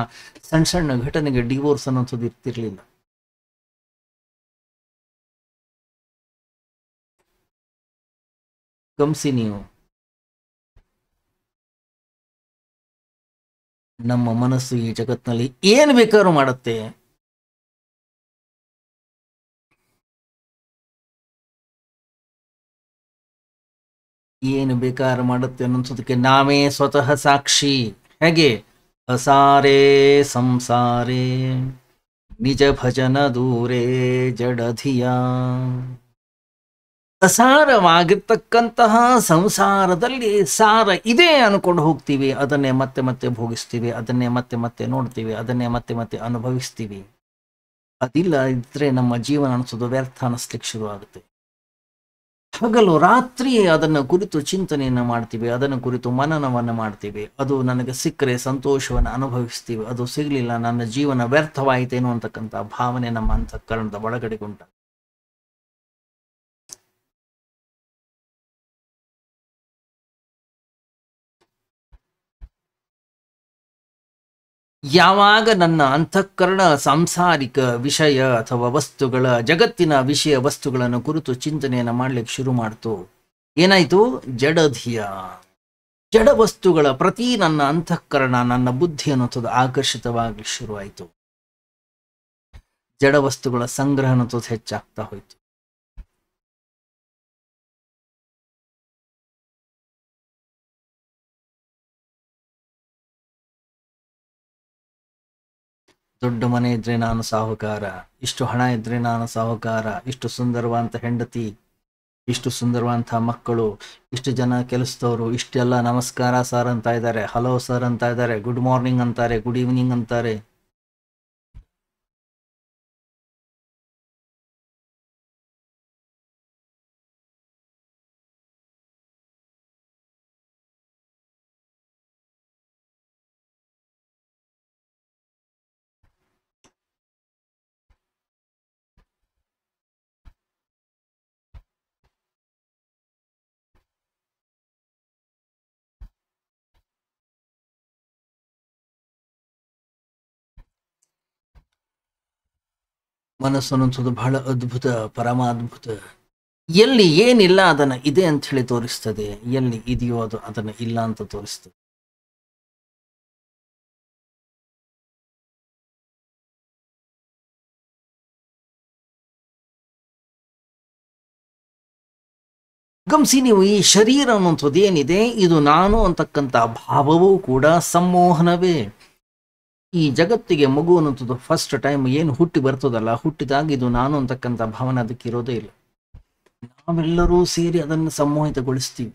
[SPEAKER 1] ಸಣ್ಣ ಸಣ್ಣ ಘಟನೆಗೆ ಡಿವೋರ್ಸ್ ಅನ್ನೋಂಥದ್ದು ಇರ್ತಿರ್ಲಿಲ್ಲ. ಗಮನಿಸಿ ನೀವು, ನಮ್ಮ ಮನಸ್ಸು ಈ ಜಗತ್ತಿನಲ್ಲಿ ಏನು ಬೇಕಾದ್ರೂ ಮಾಡುತ್ತೆ. ಏನು ಬೇಕಾದ್ರೂ ಮಾಡುತ್ತೆ ಅನ್ನೋದಕ್ಕೆ ನಾವೇ ಸ್ವತಃ ಸಾಕ್ಷಿ. ಹೇಗೆ, ಅಸಾರೇ ಸಂಸಾರೇ ನಿಜ ಭಜನ ದೂರೇ ಜಡಧಿಯ. ಅಸಾರವಾಗಿರ್ತಕ್ಕಂತಹ ಸಂಸಾರದಲ್ಲಿ ಸಾರ ಇದೆ ಅನ್ಕೊಂಡು ಹೋಗ್ತೀವಿ, ಅದನ್ನೇ ಮತ್ತೆ ಮತ್ತೆ ಭೋಗಿಸ್ತೀವಿ, ಅದನ್ನೇ ಮತ್ತೆ ಮತ್ತೆ ನೋಡ್ತೀವಿ, ಅದನ್ನೇ ಮತ್ತೆ ಮತ್ತೆ ಅನುಭವಿಸ್ತೀವಿ. ಅದಿಲ್ಲ ಇದ್ರೆ ನಮ್ಮ ಜೀವನ ಅನಿಸೋದು ವ್ಯರ್ಥ ಅನಿಸ್ಲಿಕ್ಕೆ ಶುರು ಆಗುತ್ತೆ. ಹಗಲು ರಾತ್ರಿ ಅದನ್ನು ಕುರಿತು ಚಿಂತನೆಯನ್ನು ಮಾಡ್ತೀವಿ, ಅದನ್ನು ಕುರಿತು ಮನನವನ್ನು ಮಾಡ್ತೀವಿ. ಅದು ನನಗೆ ಸಿಕ್ಕರೆ ಸಂತೋಷವನ್ನು ಅನುಭವಿಸ್ತೀವಿ, ಅದು ಸಿಗಲಿಲ್ಲ ನನ್ನ ಜೀವನ ವ್ಯರ್ಥವಾಯಿತೇನೋ ಅಂತಕ್ಕಂಥ ಭಾವನೆ ನಮ್ಮ ಅಂತಃಕರಣದ ಒಳಗಡೆಗುಂಟ. ಯಾವಾಗ ನನ್ನ ಅಂತಃಕರಣ ಸಾಂಸಾರಿಕ ವಿಷಯ ಅಥವಾ ವಸ್ತುಗಳ, ಜಗತ್ತಿನ ವಿಷಯ ವಸ್ತುಗಳನ್ನು ಕುರಿತು ಚಿಂತನೆಯನ್ನು ಮಾಡ್ಲಿಕ್ಕೆ ಶುರು ಮಾಡ್ತು, ಏನಾಯ್ತು, ಜಡಧಿಯ, ಜಡ ವಸ್ತುಗಳ ಪ್ರತಿ ನನ್ನ ಅಂತಃಕರಣ, ನನ್ನ ಬುದ್ಧಿ ಅನ್ನೋದು ಆಕರ್ಷಿತವಾಗಿ ಶುರುವಾಯಿತು. ಜಡ ವಸ್ತುಗಳ ಸಂಗ್ರಹ ಅನ್ನೋದು ಹೆಚ್ಚಾಗ್ತಾ ಹೋಯ್ತು. ದೊಡ್ಡ ಮನೆ ಇದ್ರೆ ನಾನು ಸಾಹುಕಾರ, ಇಷ್ಟು ಹಣ ಇದ್ರೆ ನಾನು ಸಾಹುಕಾರ, ಇಷ್ಟು ಸುಂದರವಾದಂಥ ಹೆಂಡತಿ, ಇಷ್ಟು ಸುಂದರವಾದಂಥ ಮಕ್ಕಳು, ಇಷ್ಟು ಜನ ಕೆಲಸದವರು, ಇಷ್ಟೆಲ್ಲ ನಮಸ್ಕಾರ ಸರ್ ಅಂತ ಇದ್ದಾರೆ, ಹಲೋ ಸರ್ ಅಂತ ಇದ್ದಾರೆ, ಗುಡ್ ಮಾರ್ನಿಂಗ್ ಅಂತಾರೆ, ಗುಡ್ ಈವ್ನಿಂಗ್ ಅಂತಾರೆ. ಮನಸ್ಸು ಅನ್ನೋದು ಬಹಳ ಅದ್ಭುತ, ಪರಮಾದ್ಭುತ. ಎಲ್ಲಿ ಏನಿಲ್ಲ ಅದನ್ನ ಇದೆ ಅಂತ ಹೇಳಿ ತೋರಿಸ್ತದೆ, ಎಲ್ಲಿ ಇದೆಯೋ ಅದು ಅದನ್ನ ಇಲ್ಲ ಅಂತ ತೋರಿಸ್ತದೆ. ಗಮನಿಸಿ ನೀವು, ಈ ಶರೀರ ಅನ್ನುವಂಥದ್ದು ಏನಿದೆ, ಇದು ನಾನು ಅಂತಕ್ಕಂಥ ಭಾವವೂ ಕೂಡ ಸಂಮೋಹನವೇ. ಈ ಜಗತ್ತಿಗೆ ಮಗು ಅನ್ನುವಂಥದ್ದು ಫಸ್ಟ್ ಟೈಮ್ ಏನು ಹುಟ್ಟಿ ಬರ್ತದಲ್ಲ, ಹುಟ್ಟಿದಾಗ ಇದು ನಾನು ಅಂತಕ್ಕಂಥ ಭಾವನೆ ಅದಕ್ಕೆ ಇರೋದೇ ಇಲ್ಲ. ನಾವೆಲ್ಲರೂ ಸೇರಿ ಅದನ್ನು ಸಂಮೋಹಿತಗೊಳಿಸ್ತೀವಿ.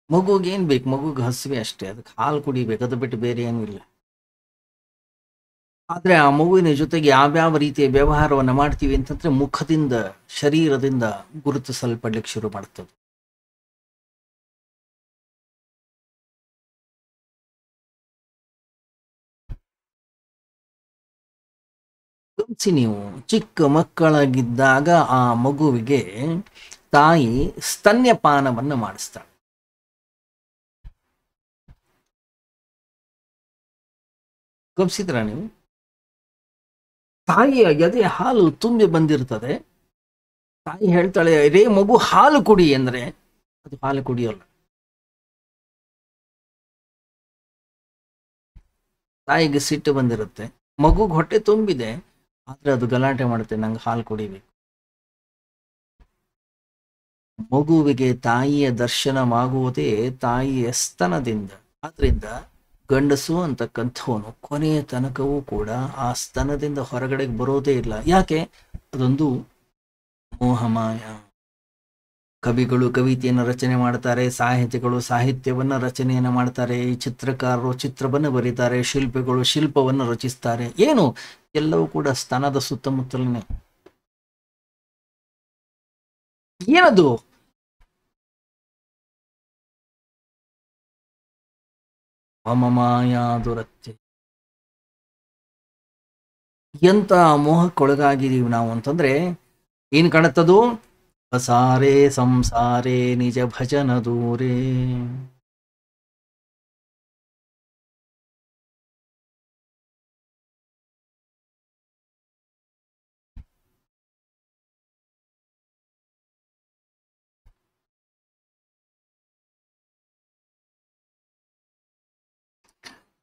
[SPEAKER 1] ಮಗುಗೆ ಏನ್ ಬೇಕು? ಮಗುಗೆ ಹಸಿವೆ ಅಷ್ಟೇ, ಅದಕ್ಕೆ ಹಾಲು ಕುಡಿಬೇಕು, ಅದು ಬಿಟ್ಟು ಬೇರೆ ಏನೂ ಇಲ್ಲ. ಆದ್ರೆ ಆ ಮಗುವಿನ ಜೊತೆಗೆ ಯಾವ್ಯಾವ ರೀತಿಯ ವ್ಯವಹಾರವನ್ನ ಮಾಡ್ತೀವಿ ಅಂತಂದ್ರೆ ಮುಖದಿಂದ, ಶರೀರದಿಂದ ಗುರುತಿಸಲ್ಪಡ್ಲಿಕ್ಕೆ ಶುರು ಮಾಡ್ತದೆ. ಗಮನಿಸಿ ನೀವು, ಚಿಕ್ಕ ಮಕ್ಕಳಾಗಿದ್ದಾಗ ಆ ಮಗುವಿಗೆ ತಾಯಿ ಸ್ತನ್ಯಪಾನವನ್ನ ಮಾಡಿಸ್ತಾಳೆ. ಗಮನಿಸಿದ್ರ ನೀವು? ತಾಯಿಯ ಎದೆ ಹಾಲು ತುಂಬಿ ಬಂದಿರ್ತದೆ. ತಾಯಿ ಹೇಳ್ತಾಳೆ, ರೇ ಮಗು ಹಾಲು ಕುಡಿ ಅಂದ್ರೆ ಅದು ಹಾಲು ಕುಡಿಯೋಲ್ಲ. ತಾಯಿಗೆ ಸಿಟ್ಟು ಬಂದಿರುತ್ತೆ, ಮಗುಗೆ ಹೊಟ್ಟೆ ತುಂಬಿದೆ, ಆದ್ರೆ ಅದು ಗಲಾಟೆ ಮಾಡುತ್ತೆ, ನಂಗೆ ಹಾಲು ಕುಡಿಬೇಕು. ಮಗುವಿಗೆ ತಾಯಿಯ ದರ್ಶನವಾಗುವುದೇ ತಾಯಿಯ ಸ್ತನದಿಂದ. ಆದ್ರಿಂದ ಗಂಡಸು ಅಂತಕ್ಕಂಥವನು ಕೊನೆಯ ತನಕವೂ ಕೂಡ ಆ ಸ್ತನದಿಂದ ಹೊರಗಡೆಗೆ ಬರೋದೇ ಇಲ್ಲ. ಯಾಕೆ? ಅದೊಂದು ಮೋಹಮಾಯ. ಕವಿಗಳು ಕವಿತೆಯನ್ನು ರಚನೆ ಮಾಡ್ತಾರೆ, ಸಾಹಿತಿಗಳು ಸಾಹಿತ್ಯವನ್ನ ರಚನೆಯನ್ನ ಮಾಡ್ತಾರೆ, ಈ ಚಿತ್ರಕಾರರು ಚಿತ್ರವನ್ನು ಬರೀತಾರೆ, ಶಿಲ್ಪಿಗಳು ಶಿಲ್ಪವನ್ನು ರಚಿಸ್ತಾರೆ. ಏನು? ಎಲ್ಲವೂ ಕೂಡ ಸ್ತನದ ಸುತ್ತಮುತ್ತಲೇ. ಏನದು? ಮಮಮಾಯಾ ದುರತ್ಯ. ಎಂತ ಮೋಹಕ್ಕೊಳಗಾಗಿದೀವಿ ನಾವು ಅಂತಂದ್ರೆ ಏನ್ ಕಾಣುತ್ತದು? ಅಸಾರೇ ಸಂಸಾರೇ ನಿಜ ಭಜನ ದೂರೇ.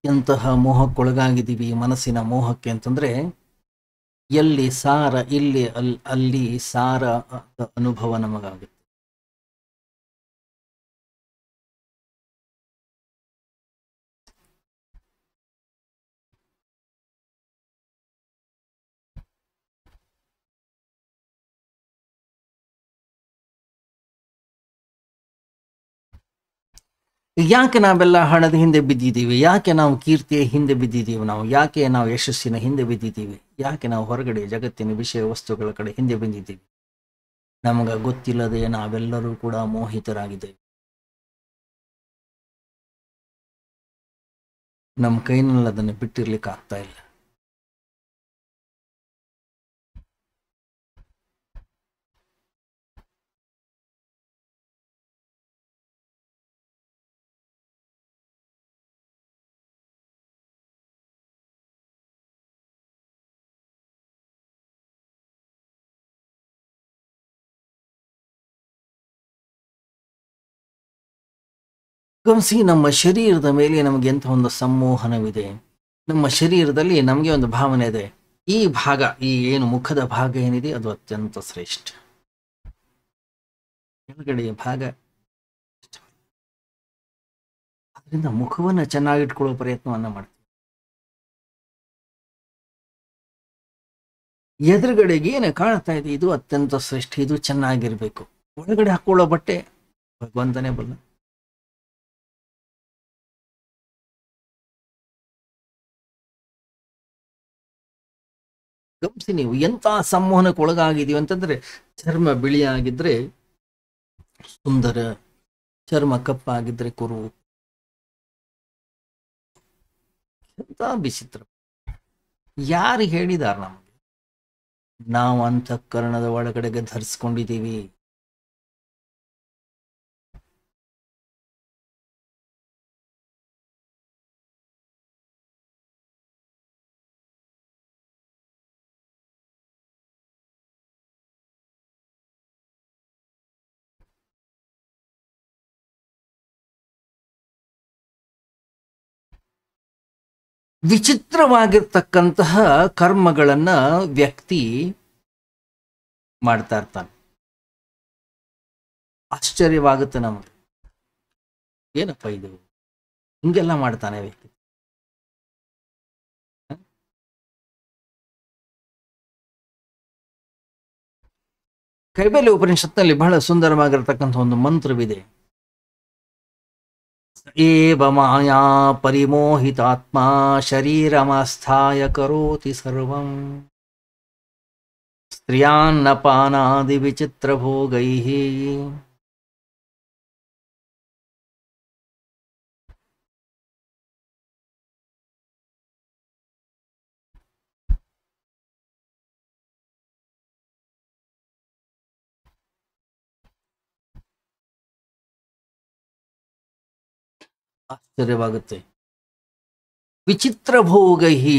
[SPEAKER 1] ಎಂತಹ ಮೋಹಕ್ಕೊಳಗಾಗಿದ್ದೀವಿ, ಮನಸ್ಸಿನ ಮೋಹಕ್ಕೆ ಅಂತಂದ್ರೆ ಎಲ್ಲಿ ಸಾರ ಇಲ್ಲಿ ಅಲ್ಲಿ ಸಾರ ಅನುಭವ ನಮಗಾಗುತ್ತೆ. ಯಾಕೆ ನಾವೆಲ್ಲ ಹಣದ ಹಿಂದೆ ಬಿದ್ದಿದ್ದೀವಿ? ಯಾಕೆ ನಾವು ಕೀರ್ತಿಯ ಹಿಂದೆ ಬಿದ್ದಿದ್ದೀವಿ? ಯಾಕೆ ನಾವು ಯಶಸ್ಸಿನ ಹಿಂದೆ ಬಿದ್ದಿದ್ದೀವಿ? ಯಾಕೆ ನಾವು ಹೊರಗಡೆ ಜಗತ್ತಿನ ವಿಷಯ ವಸ್ತುಗಳ ಕಡೆ ಹಿಂದೆ ಬಿದ್ದಿದ್ದೀವಿ? ನಮಗ ಗೊತ್ತಿಲ್ಲದೆ ನಾವೆಲ್ಲರೂ ಕೂಡ ಮೋಹಿತರಾಗಿದ್ದೇವೆ. ನಮ್ಮ ಕೈನಲ್ಲಿ ಅದನ್ನು ಬಿಟ್ಟಿರ್ಲಿಕ್ಕೆ ಆಗ್ತಾ ಇಲ್ಲ. ಗಮನಿಸಿ, ನಮ್ಮ ಶರೀರದ ಮೇಲೆ ನಮಗೆ ಎಂಥ ಒಂದು ಸಂಮೋಹನವಿದೆ. ನಮ್ಮ ಶರೀರದಲ್ಲಿ ನಮಗೆ ಒಂದು ಭಾವನೆ ಇದೆ, ಈ ಭಾಗ, ಈ ಏನು ಮುಖದ ಭಾಗ ಏನಿದೆ ಅದು ಅತ್ಯಂತ ಶ್ರೇಷ್ಠ, ಕೆಳಗಡೆಯ ಭಾಗ. ಅದರಿಂದ ಮುಖವನ್ನ ಚೆನ್ನಾಗಿಟ್ಕೊಳ್ಳೋ ಪ್ರಯತ್ನವನ್ನ ಮಾಡ್ತೀವಿ. ಎದುರುಗಡೆಗೆ ಏನು ಕಾಣ್ತಾ ಇದೆ ಇದು ಅತ್ಯಂತ ಶ್ರೇಷ್ಠ, ಇದು ಚೆನ್ನಾಗಿರ್ಬೇಕು. ಒಳಗಡೆ ಹಾಕೊಳ್ಳೋ ಬಟ್ಟೆ ಭಗವಂತನೇ ಬಲ್ಲ. ಗಮನಿಸಿ ನೀವು, ಎಂತ ಸಂಮೋಹನಕ್ಕೆ ಒಳಗಾಗಿದೀವಿ ಅಂತಂದ್ರೆ, ಚರ್ಮ ಬಿಳಿಯಾಗಿದ್ರೆ ಸುಂದರ, ಚರ್ಮ ಕಪ್ಪಾಗಿದ್ರೆ ಕುರು. ಎಂತ ವಿಚಿತ್ರ! ಯಾರು ಹೇಳಿದಾರ ನಮಗೆ? ನಾವು ಅಂತಃಕರಣದ ಒಳಗಡೆಗೆ ಧರಿಸ್ಕೊಂಡಿದ್ದೀವಿ. ವಿಚಿತ್ರವಾಗಿರ್ತಕ್ಕಂತಹ ಕರ್ಮಗಳನ್ನ ವ್ಯಕ್ತಿ ಮಾಡ್ತಾ ಇರ್ತಾನೆ. ಆಶ್ಚರ್ಯವಾಗುತ್ತೆ ನಮಗೆ, ಏನಪ್ಪ ಇದು ಹಿಂಗೆಲ್ಲ ಮಾಡ್ತಾನೆ ವ್ಯಕ್ತಿ. ಕೈಬಲ್ಯ ಉಪನಿಷತ್ನಲ್ಲಿ ಬಹಳ ಸುಂದರವಾಗಿರ್ತಕ್ಕಂಥ ಒಂದು ಮಂತ್ರವಿದೆ. ಏವ ಮಾಯಾ ಪರಿಮೋಹಿತಾತ್ಮ ಶರೀರಮಾಸ್ಥಾಯ ಕರೋತಿ ಸರ್ವಂ ಸ್ತ್ರಿಯಾನ್ನಪಾನಾದಿ ವಿಚಿತ್ರ ಭೋಗೈಃ. ಆಶ್ಚರ್ಯವಾಗುತ್ತೆ. ವಿಚಿತ್ರ ಭೋಗೈಹಿ,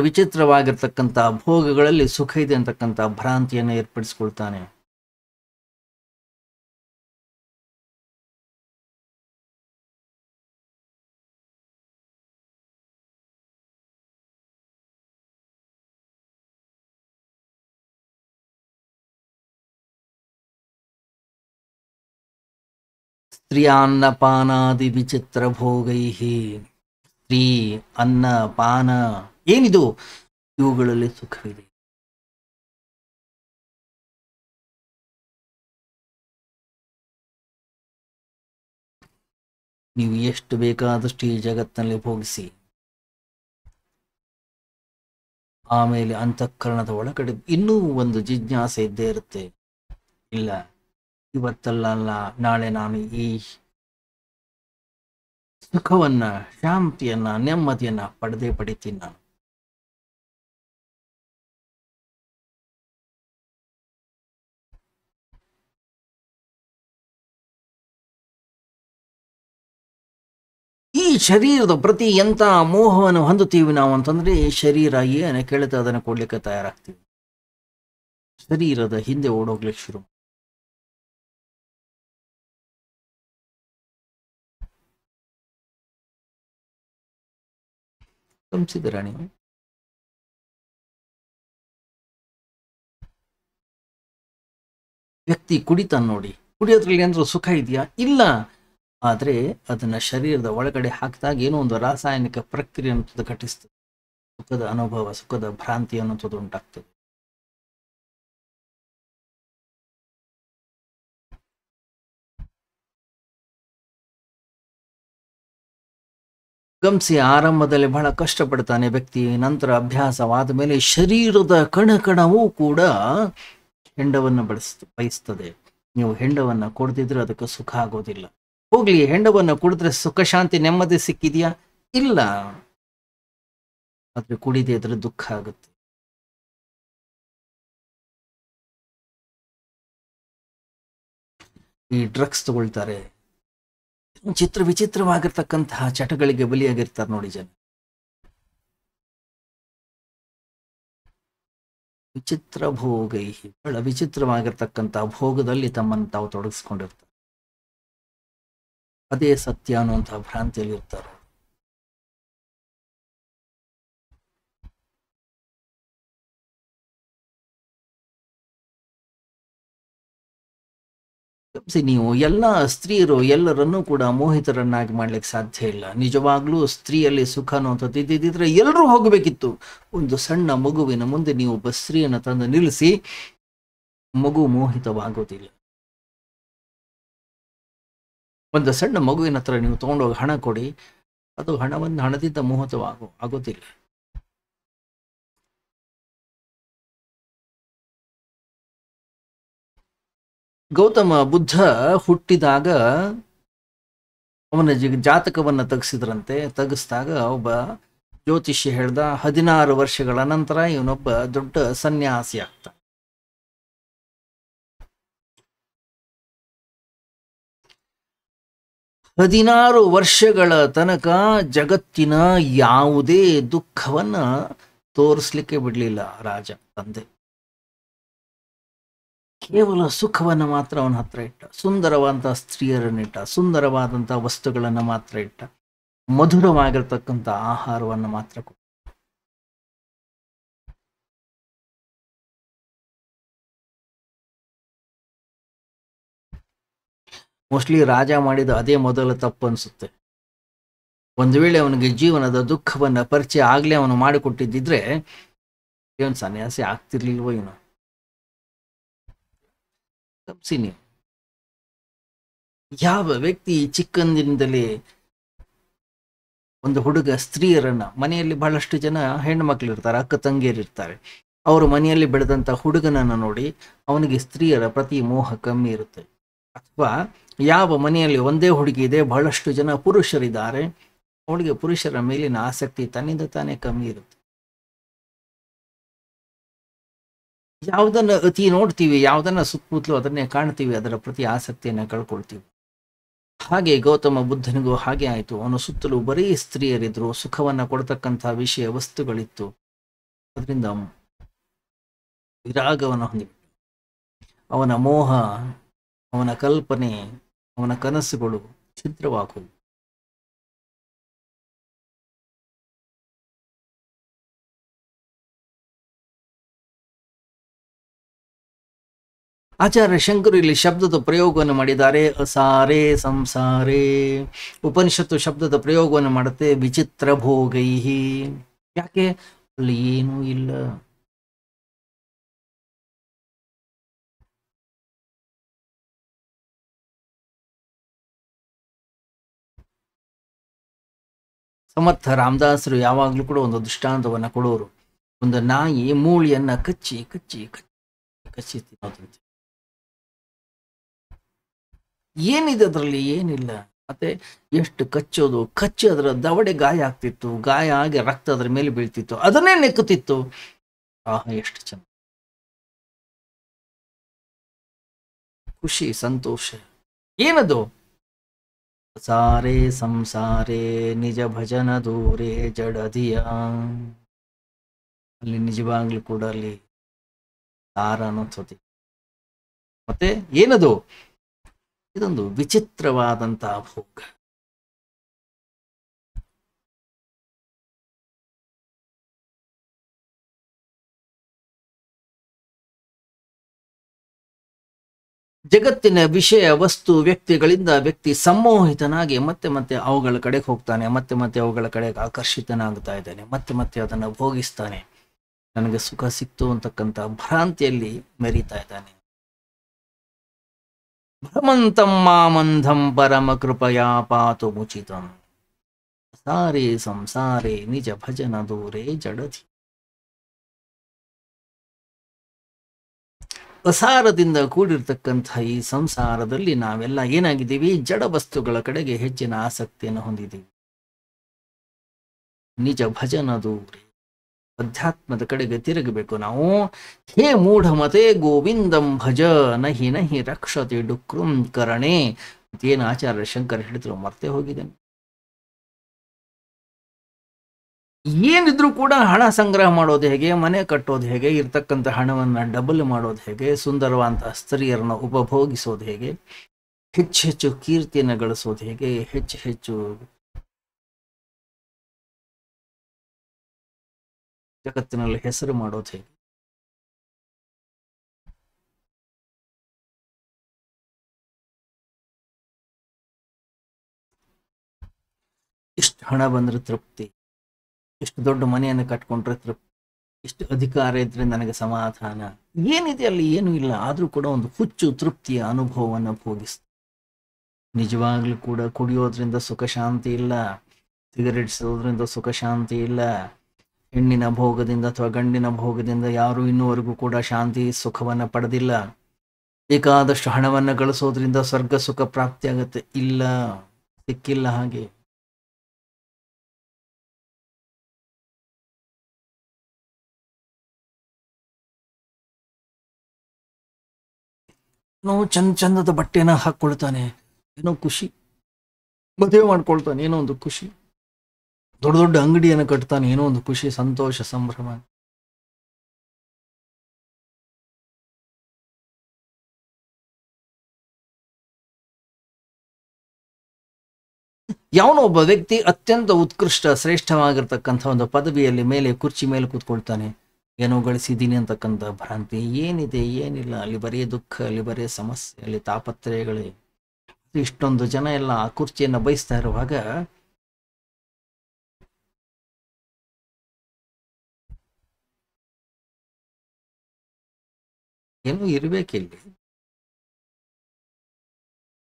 [SPEAKER 1] ವಿಚಿತ್ರವಾಗಿರ್ತಕ್ಕಂಥ ಭೋಗಗಳಲ್ಲಿ ಸುಖ ಇದೆ ಅಂತಕ್ಕಂಥ ಭ್ರಾಂತಿಯನ್ನು ಏರ್ಪಡಿಸಿಕೊಳ್ತಾನೆ. ಸ್ತ್ರೀಯಾನ್ನಪಾನಾದಿ ವಿಚಿತ್ರ ಭೋಗೈಹಿ, ಸ್ತ್ರೀ ಅನ್ನ ಪಾನ ಏನಿದು ಇವುಗಳಲ್ಲಿ ಸುಖವಿದೆ. ನೀವು ಎಷ್ಟು ಬೇಕಾದಷ್ಟು ಈ ಜಗತ್ತಿನಲ್ಲಿ ಭೋಗಿಸಿ, ಆಮೇಲೆ ಅಂತಃಕರಣದ ಒಳಗಡೆ ಇನ್ನೂ ಒಂದು ಜಿಜ್ಞಾಸೆ ಇದ್ದೇ ಇರುತ್ತೆ. ಇಲ್ಲ, ಇವತ್ತಲ್ಲ ನಾಳೆ ನಾನು ಈ ಸುಖವನ್ನ, ಶಾಂತಿಯನ್ನ, ನೆಮ್ಮದಿಯನ್ನ ಪಡಿತೀನಿ ನಾನು. ಈ ಶರೀರದ ಪ್ರತಿ ಎಂತ ಮೋಹವನ್ನು ಹೊಂದುತ್ತೀವಿ ನಾವು ಅಂತಂದ್ರೆ, ಶರೀರ ಏನು ಕೇಳುತ್ತೆ ಅದನ್ನು ಕೊಡ್ಲಿಕ್ಕೆ ತಯಾರಾಗ್ತೀವಿ. ಶರೀರದ ಹಿಂದೆ ಓಡೋಗ್ಲಿಕ್ಕೆ ಶುರು. ಗಮನಿಸಿದ್ದೀರಾ ನೀವು? ವ್ಯಕ್ತಿ ಕುಡಿತಾನೆ ನೋಡಿ, ಕುಡಿಯೋದ್ರಲ್ಲಿ ಏನಾದ್ರು ಸುಖ ಇದೆಯಾ? ಇಲ್ಲ. ಆದ್ರೆ ಅದನ್ನ ಶರೀರದ ಒಳಗಡೆ ಹಾಕಿದಾಗ ಏನೋ ಒಂದು ರಾಸಾಯನಿಕ ಪ್ರಕ್ರಿಯೆ ಅನ್ನೋದು ಘಟಿಸ್ತದೆ. ಸುಖದ ಅನುಭವ, ಸುಖದ ಭ್ರಾಂತಿ ಅನ್ನೋದು ಉಂಟಾಗ್ತದೆ. ಗಮನಿಸಿ, ಆರಂಭದಲ್ಲಿ ಬಹಳ ಕಷ್ಟಪಡ್ತಾನೆ ವ್ಯಕ್ತಿ. ನಂತರ ಅಭ್ಯಾಸವಾದ ಮೇಲೆ ಶರೀರದ ಕಣಕಣವೂ ಕೂಡ ಹೆಂಡವನ್ನು ಬಯಸ್ತದೆ. ನೀವು ಹೆಂಡವನ್ನ ಕೊಡ್ದಿದ್ರೆ ಅದಕ್ಕೆ ಸುಖ ಆಗೋದಿಲ್ಲ. ಹೋಗ್ಲಿ, ಹೆಂಡವನ್ನ ಕುಡಿದ್ರೆ ಸುಖ, ಶಾಂತಿ, ನೆಮ್ಮದಿ ಸಿಕ್ಕಿದ್ಯಾ? ಇಲ್ಲ. ಆದ್ರೆ ಕುಡಿದೇ ಇದ್ರೆ ದುಃಖ ಆಗುತ್ತೆ. ಈ ಡ್ರಗ್ಸ್ ತಗೊಳ್ತಾರೆ, ವಿಚಿತ್ರವಾಗಿರ್ತಕ್ಕಂತಹ ಚಟಗಳಿಗೆ ಬಲಿಯಾಗಿರ್ತಾರೆ ನೋಡಿ ಜನ. ವಿಚಿತ್ರ ಭೋಗೈ, ಬಹಳ ವಿಚಿತ್ರವಾಗಿರ್ತಕ್ಕಂತಹ ಭೋಗದಲ್ಲಿ ತಮ್ಮನ್ನು ತಾವು ತೊಡಗಿಸ್ಕೊಂಡಿರ್ತಾರೆ. ಅದೇ ಸತ್ಯ ಅನ್ನುವಂತಹ ಭ್ರಾಂತಿಯಲ್ಲಿ ಇರ್ತಾರೆ. ನೀವು ಎಲ್ಲ ಸ್ತ್ರೀಯರು ಎಲ್ಲರನ್ನೂ ಕೂಡ ಮೋಹಿತರನ್ನಾಗಿ ಮಾಡ್ಲಿಕ್ಕೆ ಸಾಧ್ಯ ಇಲ್ಲ. ನಿಜವಾಗ್ಲೂ ಸ್ತ್ರೀಯಲ್ಲಿ ಸುಖ ಅನ್ನುವಂಥದ್ದು ಇದ್ದಿದ್ರೆ ಎಲ್ಲರೂ ಹೋಗಬೇಕಿತ್ತು. ಒಂದು ಸಣ್ಣ ಮಗುವಿನ ಮುಂದೆ ನೀವು ಒಬ್ಬ ಸ್ತ್ರೀಯನ್ನು ತಂದು ನಿಲ್ಲಿಸಿ, ಮಗು ಮೋಹಿತವಾಗೋದಿಲ್ಲ. ಒಂದು ಸಣ್ಣ ಮಗುವಿನ ಹತ್ರ ನೀವು ತಗೊಂಡೋಗಿ ಹಣ ಕೊಡಿ, ಅದು ಹಣದಿಂದ ಆಗೋದಿಲ್ಲ. ಗೌತಮ ಬುದ್ಧ ಹುಟ್ಟಿದಾಗ ಅವನ ಜಾತಕವನ್ನ ತೆಗೆಸಿದಾಗ ಒಬ್ಬ ಜ್ಯೋತಿಷ್ಯ ಹೇಳ್ದ, 16 ವರ್ಷಗಳ ನಂತರ ಇವನೊಬ್ಬ ದೊಡ್ಡ ಸನ್ಯಾಸಿ ಆಗ್ತ. 16 ವರ್ಷಗಳ ತನಕ ಜಗತ್ತಿನ ಯಾವುದೇ ದುಃಖವನ್ನ ತೋರಿಸ್ಲಿಕ್ಕೆ ಬಿಡ್ಲಿಲ್ಲ ರಾಜ ತಂದೆ. ಕೇವಲ ಸುಖವನ್ನ ಮಾತ್ರ ಅವನ ಹತ್ರ ಇಟ್ಟ. ಸುಂದರವಾದಂತಹ ಸ್ತ್ರೀಯರನ್ನಿಟ್ಟ, ಸುಂದರವಾದಂತಹ ವಸ್ತುಗಳನ್ನ ಮಾತ್ರ ಇಟ್ಟ, ಮಧುರವಾಗಿರ್ತಕ್ಕಂಥ ಆಹಾರವನ್ನು ಮಾತ್ರ ಕೊಟ್ಟ. ಮೋಸ್ಟ್ಲಿ ರಾಜ ಮಾಡಿದ ಅದೇ ಮೊದಲ ತಪ್ಪು ಅನಿಸುತ್ತೆ. ಒಂದು ವೇಳೆ ಅವನಿಗೆ ಜೀವನದ ದುಃಖವನ್ನ ಪರಿಚಯ ಆಗ್ಲೇ ಅವನು ಮಾಡಿಕೊಟ್ಟಿದ್ದಿದ್ರೆ ಇವನು ಸನ್ಯಾಸಿ ಆಗ್ತಿರ್ಲಿಲ್ವೋ ಏನೋ. ತಪ್ಸಿ ನೀವು. ಯಾವ ವ್ಯಕ್ತಿ ಚಿಕ್ಕಂದಿನಿಂದಲೇ ಒಂದು ಹುಡುಗ ಸ್ತ್ರೀಯರನ್ನ, ಮನೆಯಲ್ಲಿ ಬಹಳಷ್ಟು ಜನ ಹೆಣ್ಣು ಮಕ್ಳು ಇರ್ತಾರೆ, ಅಕ್ಕ ತಂಗಿಯರಿರ್ತಾರೆ, ಅವರು ಮನೆಯಲ್ಲಿ ಬೆಳೆದಂತ ಹುಡುಗನನ್ನ ನೋಡಿ ಅವನಿಗೆ ಸ್ತ್ರೀಯರ ಪ್ರತಿ ಮೋಹ ಕಮ್ಮಿ ಇರುತ್ತೆ. ಅಥವಾ ಯಾವ ಮನೆಯಲ್ಲಿ ಒಂದೇ ಹುಡುಗಿ ಇದೆ, ಬಹಳಷ್ಟು ಜನ ಪುರುಷರಿದ್ದಾರೆ, ಅವಳಿಗೆ ಪುರುಷರ ಮೇಲಿನ ಆಸಕ್ತಿ ತನ್ನಿಂದ ತಾನೇ ಕಮ್ಮಿ ಇರುತ್ತೆ. ಯಾವುದನ್ನ ಅತಿ ನೋಡ್ತೀವಿ, ಯಾವುದನ್ನ ಸುತ್ತಮುತ್ತಲು ಅದನ್ನೇ ಕಾಣ್ತೀವಿ, ಅದರ ಪ್ರತಿ ಆಸಕ್ತಿಯನ್ನ ಕಳ್ಕೊಳ್ತೀವಿ. ಹಾಗೆ ಗೌತಮ ಬುದ್ಧನಿಗೂ ಹಾಗೆ ಆಯಿತು. ಅವನ ಸುತ್ತಲೂ ಬರೀ ಸ್ತ್ರೀಯರಿದ್ರು, ಸುಖವನ್ನ ಕೊಡ್ತಕ್ಕಂಥ ವಿಷಯ ವಸ್ತುಗಳಿತ್ತು. ಅದರಿಂದ ವಿರಾಗವನ್ನು ಹೊಂದಿಬಿಟ್ಟು ಅವನ ಮೋಹ, ಅವನ ಕಲ್ಪನೆ, ಅವನ ಕನಸುಗಳು ಛಿದ್ರವಾಗುವುದು. ಆಚಾರ್ಯ ಶಂಕರು ಇಲ್ಲಿ ಶಬ್ದದ ಪ್ರಯೋಗವನ್ನು ಮಾಡಿದ್ದಾರೆ, ಅಸಾರೇ ಸಂಸಾರೇ. ಉಪನಿಷತ್ತು ಶಬ್ದದ ಪ್ರಯೋಗವನ್ನು ಮಾಡುತ್ತೆ, ವಿಚಿತ್ರ ಭೋಗೈಹಿ. ಯಾಕೆ? ಅಲ್ಲಿ ಏನೂ ಇಲ್ಲ. ಸಮರ್ಥ ರಾಮದಾಸರು ಯಾವಾಗಲೂ ಕೂಡ ಒಂದು ದೃಷ್ಟಾಂತವನ್ನ ಕೊಡೋರು. ಒಂದು ನಾಯಿ ಮೂಳಿಯನ್ನ ಕಚ್ಚಿ ಕಚ್ಚಿ ಕಚ್ಚಿ ಕಚ್ಚಿ ತಿನ್ನೋದಂತೆ. ಏನಿದೆ ಅದರಲ್ಲಿ? ಏನಿಲ್ಲ. ಮತ್ತೆ ಎಷ್ಟು ಕಚ್ಚೋದು, ಕಚ್ಚಿ ಅದರ ದವಡೆ ಗಾಯ ಆಗ್ತಿತ್ತು, ಗಾಯ ಆಗಿ ರಕ್ತ ಅದರ ಮೇಲೆ ಬೀಳ್ತಿತ್ತು, ಅದನ್ನೇ ನೆಕ್ಕುತ್ತಿತ್ತು. ಆಹಾ, ಎಷ್ಟು ಚೆನ್ನ, ಖುಷಿ, ಸಂತೋಷ. ಏನದು? ಸಾರೇ ಸಂಸಾರೇ ನಿಜ ಭಜನ ದೂರೇ ಜಡದಿಯ. ಅಲ್ಲಿ ನಿಜವಾಗ್ಲೂ ಕೂಡ ಅಲ್ಲಿ ಸಾರ ಅನ್ನೋದು. ಮತ್ತೆ ಏನದು? ಇದೊಂದು ವಿಚಿತ್ರವಾದಂತಹ ಭೋಗ. ಜಗತ್ತಿನ ವಿಷಯ, ವಸ್ತು, ವ್ಯಕ್ತಿಗಳಿಂದ ವ್ಯಕ್ತಿ ಸಂಮೋಹಿತನಾಗಿ ಮತ್ತೆ ಮತ್ತೆ ಅವುಗಳ ಕಡೆಗೆ ಹೋಗ್ತಾನೆ, ಮತ್ತೆ ಮತ್ತೆ ಅವುಗಳ ಕಡೆಗೆ ಆಕರ್ಷಿತನಾಗ್ತಾ ಇದ್ದಾನೆ, ಮತ್ತೆ ಮತ್ತೆ ಅದನ್ನು ಭೋಗಿಸ್ತಾನೆ. ನನಗೆ ಸುಖ ಸಿಕ್ತು ಅಂತಕ್ಕಂಥ ಭ್ರಾಂತಿಯಲ್ಲಿ ಮೆರೀತಾ ಇದ್ದಾನೆ. ಭ್ರಮಂತಂ ಮಾಮಂಧಂ ಪರಮ ಕೃಪಯಾ ಪಾತು ಮುಚಿತಂ ಸಾರೇ ಸಂಸಾರೇ ನಿಜ ಭಜನ ದೂರೇ ಜಡಧಿ. ಅಸಾರದಿಂದ ಕೂಡಿರ್ತಕ್ಕಂಥ ಈ ಸಂಸಾರದಲ್ಲಿ ನಾವೆಲ್ಲ ಏನಾಗಿದ್ದೀವಿ? ಜಡ ವಸ್ತುಗಳ ಕಡೆಗೆ ಹೆಚ್ಚಿನ ಆಸಕ್ತಿಯನ್ನು ಹೊಂದಿದ್ದೀವಿ. ನಿಜ ಭಜನ ದೂರೇ, ಅಧ್ಯಾತ್ಮದ ಕಡೆಗೆ ತಿರುಗಬೇಕು ನಾವು. ಹೇ ಮೂಢಮತೆ ಗೋವಿಂದಂ ಭಜ ನಹಿ ನಹಿ ರಕ್ಷತೆ ಡುಕ್ರುಂ ಕರಣೆ. ಏನು ಆಚಾರ್ಯ ಶಂಕರ್ ಹೇಳಿದ್ರು ಮರ್ತೇ ಹೋಗಿದ್ದೇನೆ. ಏನಿದ್ರು ಕೂಡ ಹಣ ಸಂಗ್ರಹ ಮಾಡೋದು ಹೇಗೆ, ಮನೆ ಕಟ್ಟೋದು ಹೇಗೆ, ಇರ್ತಕ್ಕಂಥ ಹಣವನ್ನ ಡಬಲ್ ಮಾಡೋದು ಹೇಗೆ, ಸುಂದರವಾದಂತಹ ಸ್ತ್ರೀಯರನ್ನ ಉಪಭೋಗಿಸೋದು ಹೇಗೆ, ಹೆಚ್ಚು ಹೆಚ್ಚು ಕೀರ್ತಿಯನ್ನು ಗಳಿಸೋದು ಹೇಗೆ, ಹೆಚ್ಚು ಹೆಚ್ಚು ಜಗತ್ತಿನಲ್ಲಿ ಹೆಸರು ಮಾಡೋದು ಹೇಗೆ. ಇಷ್ಟು ಹಣ ಬಂದ್ರೆ ತೃಪ್ತಿ, ಇಷ್ಟು ದೊಡ್ಡ ಮನೆಯನ್ನು ಕಟ್ಕೊಂಡ್ರೆ ತೃಪ್ತಿ, ಇಷ್ಟು ಅಧಿಕಾರ ಇದ್ರೆ ನನಗೆ ಸಮಾಧಾನ. ಏನಿದೆ ಅಲ್ಲಿ? ಏನೂ ಇಲ್ಲ. ಆದ್ರೂ ಕೂಡ ಒಂದು ಹುಚ್ಚು ತೃಪ್ತಿಯ ಅನುಭವವನ್ನು ಭೋಗಿಸ್ತಾರೆ. ನಿಜವಾಗ್ಲೂ ಕೂಡ ಕುಡಿಯೋದ್ರಿಂದ ಸುಖ ಶಾಂತಿ ಇಲ್ಲ, ಸಿಗರೆಟ್ ಸೇದೋದ್ರಿಂದ ಸುಖ ಶಾಂತಿ ಇಲ್ಲ, ಹೆಣ್ಣಿನ ಭೋಗದಿಂದ ಅಥವಾ ಗಂಡಿನ ಭೋಗದಿಂದ ಯಾರು ಇನ್ನೂವರೆಗೂ ಕೂಡ ಶಾಂತಿ ಸುಖವನ್ನ ಪಡೆದಿಲ್ಲ. ಬೇಕಾದಷ್ಟು ಹಣವನ್ನ ಗಳಿಸೋದ್ರಿಂದ ಸ್ವರ್ಗ ಸುಖ ಪ್ರಾಪ್ತಿ ಆಗತ್ತೆ, ಇಲ್ಲ, ಸಿಕ್ಕಿಲ್ಲ. ಹಾಗೆ ಏನೋ ಚಂದದ ಬಟ್ಟೆನ ಹಾಕೊಳ್ತಾನೆ, ಏನೋ ಖುಷಿ. ಮದುವೆ ಮಾಡ್ಕೊಳ್ತಾನೆ, ಏನೋ ಒಂದು ಖುಷಿ. ದೊಡ್ಡ ದೊಡ್ಡ ಅಂಗಡಿಯನ್ನು ಕಟ್ತಾನೆ, ಏನೋ ಒಂದು ಖುಷಿ, ಸಂತೋಷ, ಸಂಭ್ರಮ. ಯಾವನೋ ಒಬ್ಬ ವ್ಯಕ್ತಿ ಅತ್ಯಂತ ಉತ್ಕೃಷ್ಟ ಶ್ರೇಷ್ಠವಾಗಿರ್ತಕ್ಕಂಥ ಒಂದು ಪದವಿಯಲ್ಲಿ ಮೇಲೆ ಕುರ್ಚಿ ಮೇಲೆ ಕೂತ್ಕೊಳ್ತಾನೆ, ಏನೋ ಗಳಿಸಿದ್ದೀನಿ ಅಂತಕ್ಕಂಥ ಭ್ರಾಂತಿ. ಏನಿದೆ? ಏನಿಲ್ಲ. ಅಲ್ಲಿ ಬರೀ ದುಃಖ, ಅಲ್ಲಿ ಬರೀ ಸಮಸ್ಯೆ, ಅಲ್ಲಿ ತಾಪತ್ರಯಗಳೇ. ಇಷ್ಟೊಂದು ಜನ ಎಲ್ಲ ಆ ಕುರ್ಚಿಯನ್ನು ಬಯಸ್ತಾ ಇರುವಾಗ ಏನೋ ಇರ್ಬೇಕಿಲ್ಲಿ.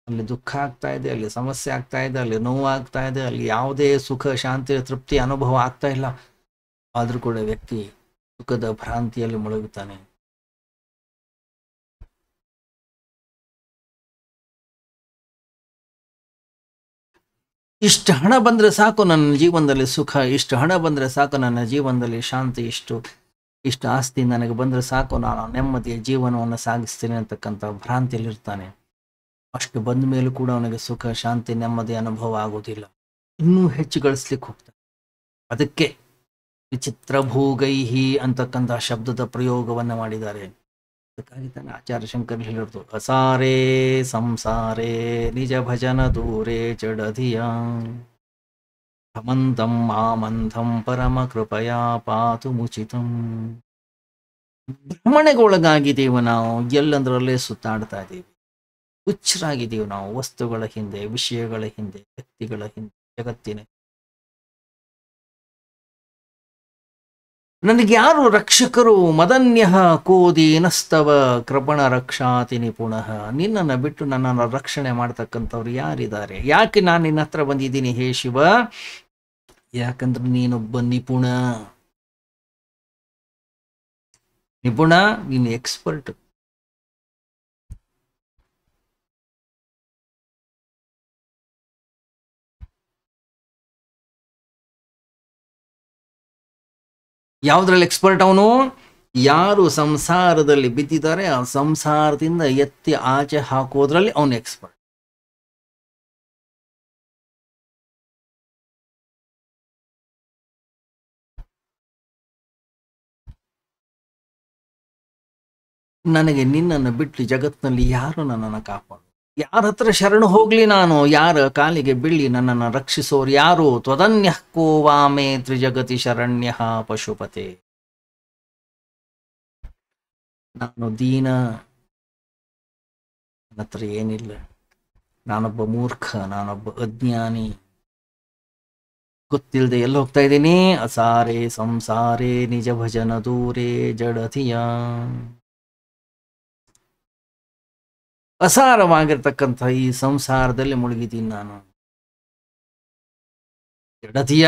[SPEAKER 1] ಅಲ್ಲಿ ದುಃಖ ಆಗ್ತಾ ಇದೆ, ಅಲ್ಲಿ ಸಮಸ್ಯೆ ಆಗ್ತಾ ಇದೆ, ಅಲ್ಲಿ ನೋವು ಆಗ್ತಾ ಇದೆ, ಅಲ್ಲಿ ಯಾವುದೇ ಸುಖ ಶಾಂತಿ ತೃಪ್ತಿ ಅನುಭವ ಆಗ್ತಾ ಇಲ್ಲ. ಆದ್ರೂ ಕೂಡ ವ್ಯಕ್ತಿ ಸುಖದ ಭ್ರಾಂತಿಯಲ್ಲಿ ಮುಳುಗುತ್ತಾನೆ. ಇಷ್ಟು ಹಣ ಬಂದ್ರೆ ಸಾಕು ನನ್ನ ಜೀವನದಲ್ಲಿ ಸುಖ, ಇಷ್ಟು ಹಣ ಬಂದ್ರೆ ಸಾಕು ನನ್ನ ಜೀವನದಲ್ಲಿ ಶಾಂತಿ, ಇಷ್ಟು ಆಸ್ತಿ ನನಗೆ ಬಂದ್ರೆ ಸಾಕು ನಾನು ನೆಮ್ಮದಿಯ ಜೀವನವನ್ನು ಸಾಗಿಸ್ತೇನೆ ಅಂತಕ್ಕಂಥ ಭ್ರಾಂತಿಯಲ್ಲಿರ್ತಾನೆ. ಅಷ್ಟು ಬಂದ ಮೇಲೂ ಕೂಡ ಅವನಿಗೆ ಸುಖ ಶಾಂತಿ ನೆಮ್ಮದಿ ಅನುಭವ ಆಗೋದಿಲ್ಲ, ಇನ್ನೂ ಹೆಚ್ಚು ಗಳಿಸ್ಲಿಕ್ಕೆ ಹೋಗ್ತಾನೆ. ಅದಕ್ಕೆ ವಿಚಿತ್ರ ಭೂಗೈಹಿ ಅಂತಕ್ಕಂಥ ಶಬ್ದದ ಪ್ರಯೋಗವನ್ನ ಮಾಡಿದ್ದಾರೆ. ಅದಕ್ಕಾಗಿ ತಾನೆ ಆಚಾರ್ಯ ಶಂಕರ್ ಹೇಳಿರೋದು ಅಸಾರೇ ಸಂಸಾರೇ ನಿಜ ಭಜನ ದೂರೇ ಜಡಧಿಯ ಭಮಂತಂ ಮಾಮಂಥಂ ಪರಮ ಕೃಪಯಾ ಪಾತು ಮುಚಿತಂ. ಭ್ರಮಣೆಗೆ ಒಳಗಾಗಿದ್ದೀವಿ ನಾವು, ಎಲ್ಲಂದ್ರಲ್ಲೇ ಸುತ್ತಾಡ್ತಾ ಇದ್ದೀವಿ, ಹುಚ್ಚರಾಗಿದ್ದೀವಿ ನಾವು ವಸ್ತುಗಳ ಹಿಂದೆ, ವಿಷಯಗಳ ಹಿಂದೆ, ವ್ಯಕ್ತಿಗಳ ಹಿಂದೆ, ಜಗತ್ತಿನ. ನನಗೆ ಯಾರು ರಕ್ಷಕರು? ಮದನ್ಯ ಕೋದೀನಸ್ತವ ಕೃಪಣ ರಕ್ಷಾತಿ ನಿಪುಣಃ. ನಿನ್ನನ್ನು ಬಿಟ್ಟು ನನ್ನನ್ನು ರಕ್ಷಣೆ ಮಾಡ್ತಕ್ಕಂಥವ್ರು ಯಾರಿದ್ದಾರೆ? ಯಾಕೆ ನಾನು ನಿನ್ನ ಹತ್ರ ಬಂದಿದ್ದೀನಿ ಹೇ ಶಿವ? ಯಾಕಂದ್ರೆ ನೀನೊಬ್ಬ ನಿಪುಣ, ನೀನು ಎಕ್ಸ್ಪರ್ಟ್. ಯಾವುದ್ರಲ್ಲಿ ಎಕ್ಸ್ಪರ್ಟ್ ಅವನು? ಯಾರು ಸಂಸಾರದಲ್ಲಿ ಬಿದ್ದಿದ್ದಾರೆ ಆ ಸಂಸಾರದಿಂದ ಎತ್ತಿ ಆಚೆ ಹಾಕೋದ್ರಲ್ಲಿ ಅವನು ಎಕ್ಸ್ಪರ್ಟ್. ನನಗೆ ನಿನ್ನನ್ನು ಬಿಟ್ಟು ಜಗತ್ತಿನಲ್ಲಿ ಯಾರು ನನ್ನನ್ನು ಕಾಪಾಡು? ಯಾರ ಹತ್ರ ಶರಣು ಹೋಗ್ಲಿ ನಾನು? ಯಾರ ಕಾಲಿಗೆ ಬೀಳಿ ನನ್ನನ್ನು ರಕ್ಷಿಸೋರು ಯಾರು? ತ್ವದನ್ಯ ಕೋ ವಾಮೇ ತ್ರಿಜಗತಿ ಶರಣ್ಯ ಪಶುಪತೆ. ನಾನು ದೀನ, ನನ್ನ ಹತ್ರ ಏನಿಲ್ಲ, ನಾನೊಬ್ಬ ಮೂರ್ಖ, ನಾನೊಬ್ಬ ಅಜ್ಞಾನಿ, ಗೊತ್ತಿಲ್ಲದೆ ಎಲ್ಲ ಹೋಗ್ತಾ ಇದ್ದೀನಿ. ಅಸಾರೇ ಸಂಸಾರೇ ನಿಜ ಭಜನ ದೂರೇ ಜಡಧಿಯ. ಅಸಾರವಾಗಿರ್ತಕ್ಕಂಥ ಈ ಸಂಸಾರದಲ್ಲಿ ಮುಳುಗಿದ್ದೀನಿ ನಾನು. ಜಡಧಿಯ,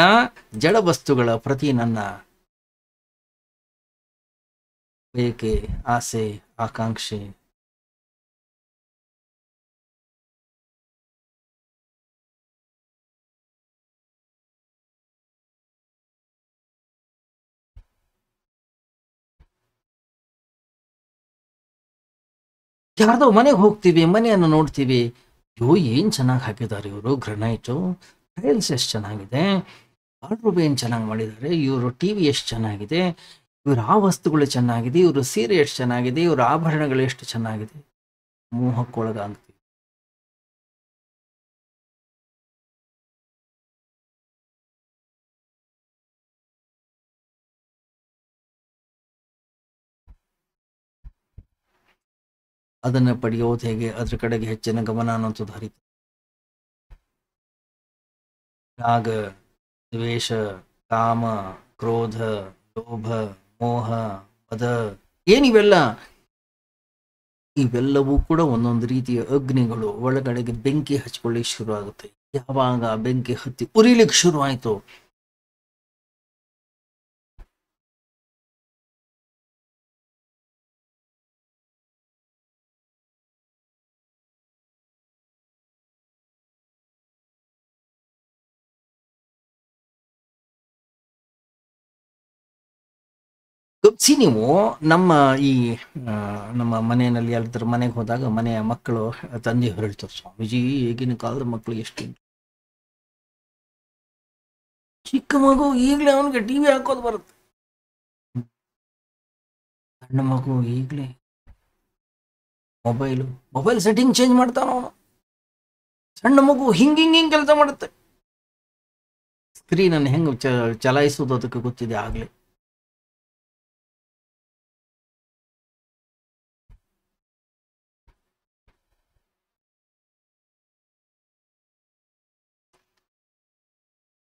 [SPEAKER 1] ಜಡ ವಸ್ತುಗಳ ಪ್ರತಿ ನನ್ನ ಬೇಕೆ, ಆಸೆ, ಆಕಾಂಕ್ಷೆ, ಯಾರ್ದೋ ಮನೆಗೆ ಹೋಗ್ತೀವಿ, ಮನೆಯನ್ನು ನೋಡ್ತೀವಿ, ಅಯ್ಯೋ ಏನ್ ಚೆನ್ನಾಗಿ ಹಾಕಿದ್ದಾರೆ ಇವರು, ಗ್ರನೈಟು ಟೈಲ್ಸ್ ಎಷ್ಟು ಚೆನ್ನಾಗಿದೆ, ಬಾರ್ಡ್ರೂಮ್ ಏನ್ ಚೆನ್ನಾಗಿ ಮಾಡಿದ್ದಾರೆ, ಇವರು ಟಿವಿ ಎಷ್ಟು ಚೆನ್ನಾಗಿದೆ, ಇವ್ರ ಆ ವಸ್ತುಗಳು ಚೆನ್ನಾಗಿದೆ, ಇವರು ಸೀರೆ ಎಷ್ಟು ಚೆನ್ನಾಗಿದೆ, ಇವ್ರ ಆಭರಣಗಳು ಎಷ್ಟು ಚೆನ್ನಾಗಿದೆ. ಮೋಹಕ್ಕೊಳಗಾಗ್ತೀವಿ. ಅದನ್ನು ಪಡೆಯೋದು ಹೇಗೆ? ಅದ್ರ ಕಡೆಗೆ ಹೆಚ್ಚಿನ ಗಮನ ಅನ್ನೋಂಥದ್ದು ಹರಿತು. ರಾಗ, ದ್ವೇಷ, ಕಾಮ, ಕ್ರೋಧ, ಲೋಭ, ಮೋಹ, ಮದ, ಏನಿವೆಲ್ಲ? ಇವೆಲ್ಲವೂ ಕೂಡ ಒಂದೊಂದು ರೀತಿಯ ಅಗ್ನಿಗಳು. ಒಳಗಡೆಗೆ ಬೆಂಕಿ ಹಚ್ಕೊಳ್ಳಿ ಶುರು ಆಗುತ್ತೆ. ಯಾವಾಗ ಬೆಂಕಿ ಹತ್ತಿ ಉರಿಲಿಕ್ಕೆ ಶುರು ಆಯ್ತು, ಗಮನಿಸಿ ನೀವು. ನಮ್ಮ ಈ ನಮ್ಮ ಮನೆಯಲ್ಲಿ ಎಲ್ಲರ ಮನೆಗೆ ಹೋದಾಗ ಮನೆಯ ಮಕ್ಕಳು ತಂದೆ ಹೊರಳ್ತಾರೆ, ಸ್ವಾಮೀಜಿ ಈಗಿನ ಕಾಲದ ಮಕ್ಕಳು ಎಷ್ಟು ಚಿಕ್ಕ ಮಗು ಈಗಲೇ ಅವನಿಗೆ ಟಿವಿ ಹಾಕೋದು ಬರುತ್ತೆ, ಸಣ್ಣ ಮಗು ಈಗಲೇ ಮೊಬೈಲ್ ಸೆಟ್ಟಿಂಗ್ ಚೇಂಜ್ ಮಾಡ್ತಾನ ಅವನು. ಸಣ್ಣ ಮಗು ಹಿಂಗ್ ಕೆಲಸ ಮಾಡುತ್ತೆ. ಸ್ಕ್ರೀನ್ ಅನ್ನು ಹೆಂಗ್ ಚಲಾಯಿಸುವುದು ಅದಕ್ಕೆ ಗೊತ್ತಿದೆ ಆಗ್ಲೇ.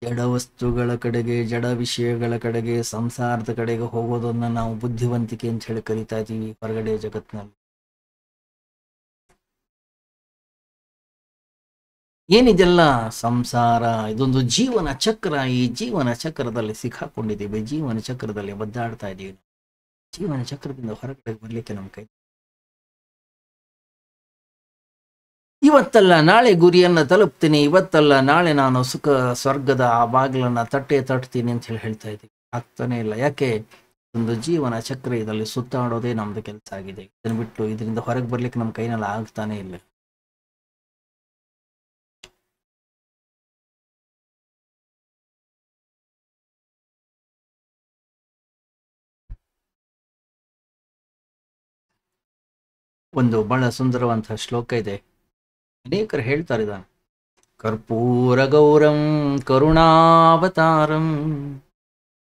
[SPEAKER 1] ಜಡ ವಸ್ತುಗಳ ಕಡೆಗೆ, ಜಡ ವಿಷಯಗಳ ಕಡೆಗೆ, ಸಂಸಾರದ ಕಡೆಗೆ ಹೋಗೋದನ್ನ ನಾವು ಬುದ್ಧಿವಂತಿಕೆ ಅಂತ ಹೇಳಿ ಕರಿತಾ ಇದ್ದೀವಿ ಹೊರಗಡೆ ಜಗತ್ನಲ್ಲಿ. ಏನಿದೆಲ್ಲ ಸಂಸಾರ, ಇದೊಂದು ಜೀವನ ಚಕ್ರ. ಈ ಜೀವನ ಚಕ್ರದಲ್ಲಿ ಸಿಕ್ಕಾಕೊಂಡಿದ್ದೀವಿ, ಜೀವನ ಚಕ್ರದಲ್ಲಿ ಒದ್ದಾಡ್ತಾ ಇದ್ದೀವಿ. ಜೀವನ ಚಕ್ರದಿಂದ ಹೊರಗಡೆ ಬರ್ಲಿಕ್ಕೆ ನಮ್ಮ ಕೈ. ಇವತ್ತಲ್ಲ ನಾಳೆ ಗುರಿಯನ್ನ ತಲುಪ್ತೀನಿ, ಇವತ್ತಲ್ಲ ನಾಳೆ ನಾನು ಸುಖ ಸ್ವರ್ಗದ ಆ ಬಾಗಿಲನ್ನ ತಟ್ತೀನಿ ಅಂತ ಹೇಳಿ ಹೇಳ್ತಾ ಇದ್ದೀವಿ. ಆಗ್ತಾನೆ ಇಲ್ಲ. ಯಾಕೆ? ಒಂದು ಜೀವನ ಚಕ್ರ ಇದರಲ್ಲಿ ಸುತ್ತಾಡೋದೇ ನಮ್ದು ಕೆಲಸ ಆಗಿದೆ. ಇದನ್ನ ಬಿಟ್ಟು ಇದರಿಂದ ಹೊರಗೆ ಬರ್ಲಿಕ್ಕೆ ನಮ್ಮ ಕೈನಲ್ಲಿ ಆಗ್ತಾನೆ ಇಲ್ಲ. ಒಂದು ಬಹಳ ಸುಂದರವಂತಹ ಶ್ಲೋಕ ಇದೆ, ಅನೇಕರು ಹೇಳ್ತಾರೆ ಇದನ್ನು. ಕರ್ಪೂರ ಗೌರಂ ಕರುಣಾವತಾರಂ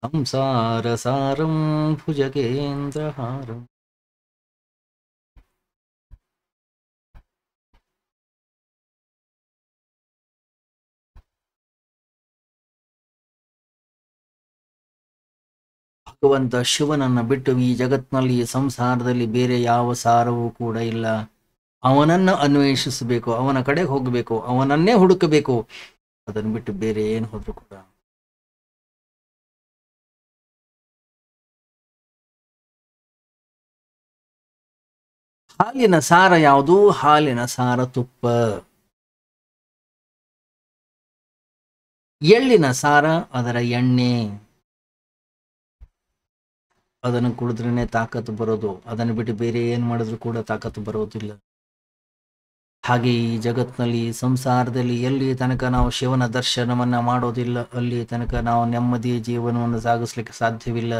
[SPEAKER 1] ಸಂಸಾರ ಸಾರಂ ಭುಜಗೇಂದ್ರಹಾರಂ. ಭಗವಂತ ಶಿವನನ್ನ ಬಿಟ್ಟು ಈ ಜಗತ್ನಲ್ಲಿ, ಸಂಸಾರದಲ್ಲಿ ಬೇರೆ ಯಾವ ಸಾರವೂ ಕೂಡ ಇಲ್ಲ. ಅವನನ್ನ ಅನ್ವೇಷಿಸಬೇಕು, ಅವನ ಕಡೆ ಹೋಗಬೇಕು, ಅವನನ್ನೇ ಹುಡುಕಬೇಕು. ಅದನ್ನು ಬಿಟ್ಟು ಬೇರೆ ಏನು ಹೋದ್ರು ಕೂಡ. ಹಾಲಿನ ಸಾರ ಯಾವುದು? ಹಾಲಿನ ಸಾರ ತುಪ್ಪ. ಎಳ್ಳಿನ ಸಾರ ಅದರ ಎಣ್ಣೆ. ಅದನ್ನು ಕುಡಿದ್ರೇನೆ ತಾಕತ್ತು ಬರೋದು. ಅದನ್ನು ಬಿಟ್ಟು ಬೇರೆ ಏನು ಮಾಡಿದ್ರು ಕೂಡ ತಾಕತ್ತು ಬರೋದಿಲ್ಲ. ಹಾಗೆ ಈ ಜಗತ್ನಲ್ಲಿ, ಸಂಸಾರದಲ್ಲಿ ಎಲ್ಲಿ ತನಕ ನಾವು ಶಿವನ ದರ್ಶನವನ್ನ ಮಾಡೋದಿಲ್ಲ, ಅಲ್ಲಿ ತನಕ ನಾವು ನೆಮ್ಮದಿಯ ಜೀವನವನ್ನು ಸಾಗಿಸ್ಲಿಕ್ಕೆ ಸಾಧ್ಯವಿಲ್ಲ.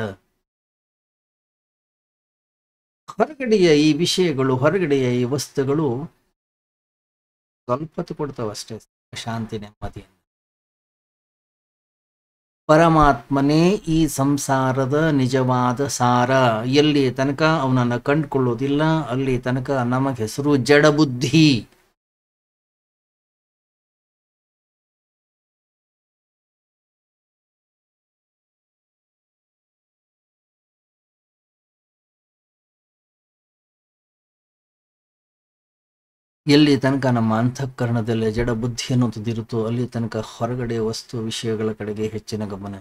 [SPEAKER 1] ಹೊರಗಡೆಯ ಈ ವಿಷಯಗಳು, ಹೊರಗಡೆಯ ಈ ವಸ್ತುಗಳು ಸ್ವಲ್ಪ ಕೊಡ್ತಾವಷ್ಟೇ ಶಾಂತಿ, ನೆಮ್ಮದಿ. ಪರಮಾತ್ಮನೇ ಈ ಸಂಸಾರದ ನಿಜವಾದ ಸಾರ. ಎಲ್ಲಿ ತನಕ ಅವನನ್ನು ಕಂಡುಕೊಳ್ಳೋದಿಲ್ಲ, ಅಲ್ಲಿ ತನಕ ನಮಗೆ ಹೆಸರು ಜಡಬುದ್ಧಿ. ಎಲ್ಲಿ ತನಕ ನಮ್ಮ ಅಂತಃಕರಣದಲ್ಲಿ ಜಡ ಬುದ್ಧಿ ಅನ್ನೋದಿರುತ್ತೋ, ಅಲ್ಲಿ ತನಕ ಹೊರಗಡೆ ವಸ್ತು ವಿಷಯಗಳ ಕಡೆಗೆ ಹೆಚ್ಚಿನ ಗಮನ.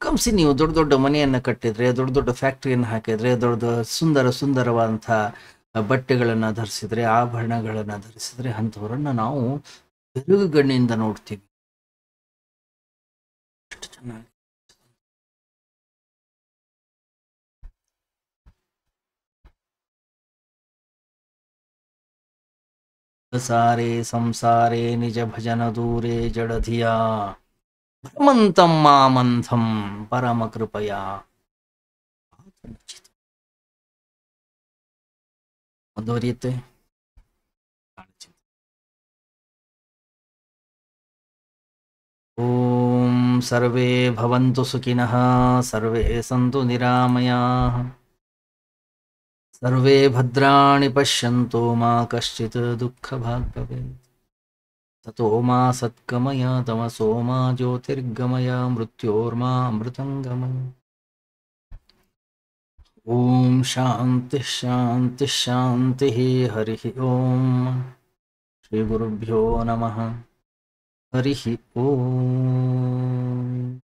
[SPEAKER 1] ಗಮನಿಸಿ, ನೀವು ದೊಡ್ಡ ದೊಡ್ಡ ಮನೆಯನ್ನ ಕಟ್ಟಿದ್ರೆ, ದೊಡ್ಡ ದೊಡ್ಡ ಫ್ಯಾಕ್ಟರಿಯನ್ನು ಹಾಕಿದ್ರೆ, ದೊಡ್ಡ ಸುಂದರವಾದಂತಹ ಬಟ್ಟೆಗಳನ್ನ ಧರಿಸಿದ್ರೆ, ಆಭರಣಗಳನ್ನ ಧರಿಸಿದ್ರೆ, ಅಂಥವರನ್ನ ನಾವು ಬೆರಗುಗಣ್ಣಿಂದ ನೋಡ್ತೀವಿ. ಅಷ್ಟು ಚೆನ್ನಾಗಿ. ಸಾರೇ ಸಂಸಾರೇ ನಿಜ ಭಜನ ದೂರೇ ಜಡಧಿಯ ಭ್ರಮಂತಂ ಮಾಮಂಥಂ ಪರಮ ಕೃಪಯ. ಮುಂದುವರಿಯುತ್ತೆ. ಓಂ ಸರ್ವೇ ಭವಂತು ಸುಖಿನಃ, ಸರ್ವೇ ಸಂತು ನಿರಾಮಯಾಃ, ಸರ್ವೇ ಭದ್ರಾಣಿ ಪಶ್ಯಂತು ಮಾ ಕಶ್ಚಿತ್ ದುಃಖಭಾಗ್ ಭವೇತ್. ತತೋ ಮಾ ಸತ್ಕಮಯ ತಮಸೋ ಮಾ ಜ್ಯೋತಿರ್ಗಮಯ ಮೃತ್ಯೋರ್ಮಾ ಅಮೃತಂಗಮಯ. ಓಂ ಶಾಂತಿ ಶಾಂತಿ ಶಾಂತಿ. ಹರಿ ಓಂ. ಶ್ರೀ ಗುರುಭ್ಯೋ ನಮಃ. ಹರಿ ಓಂ.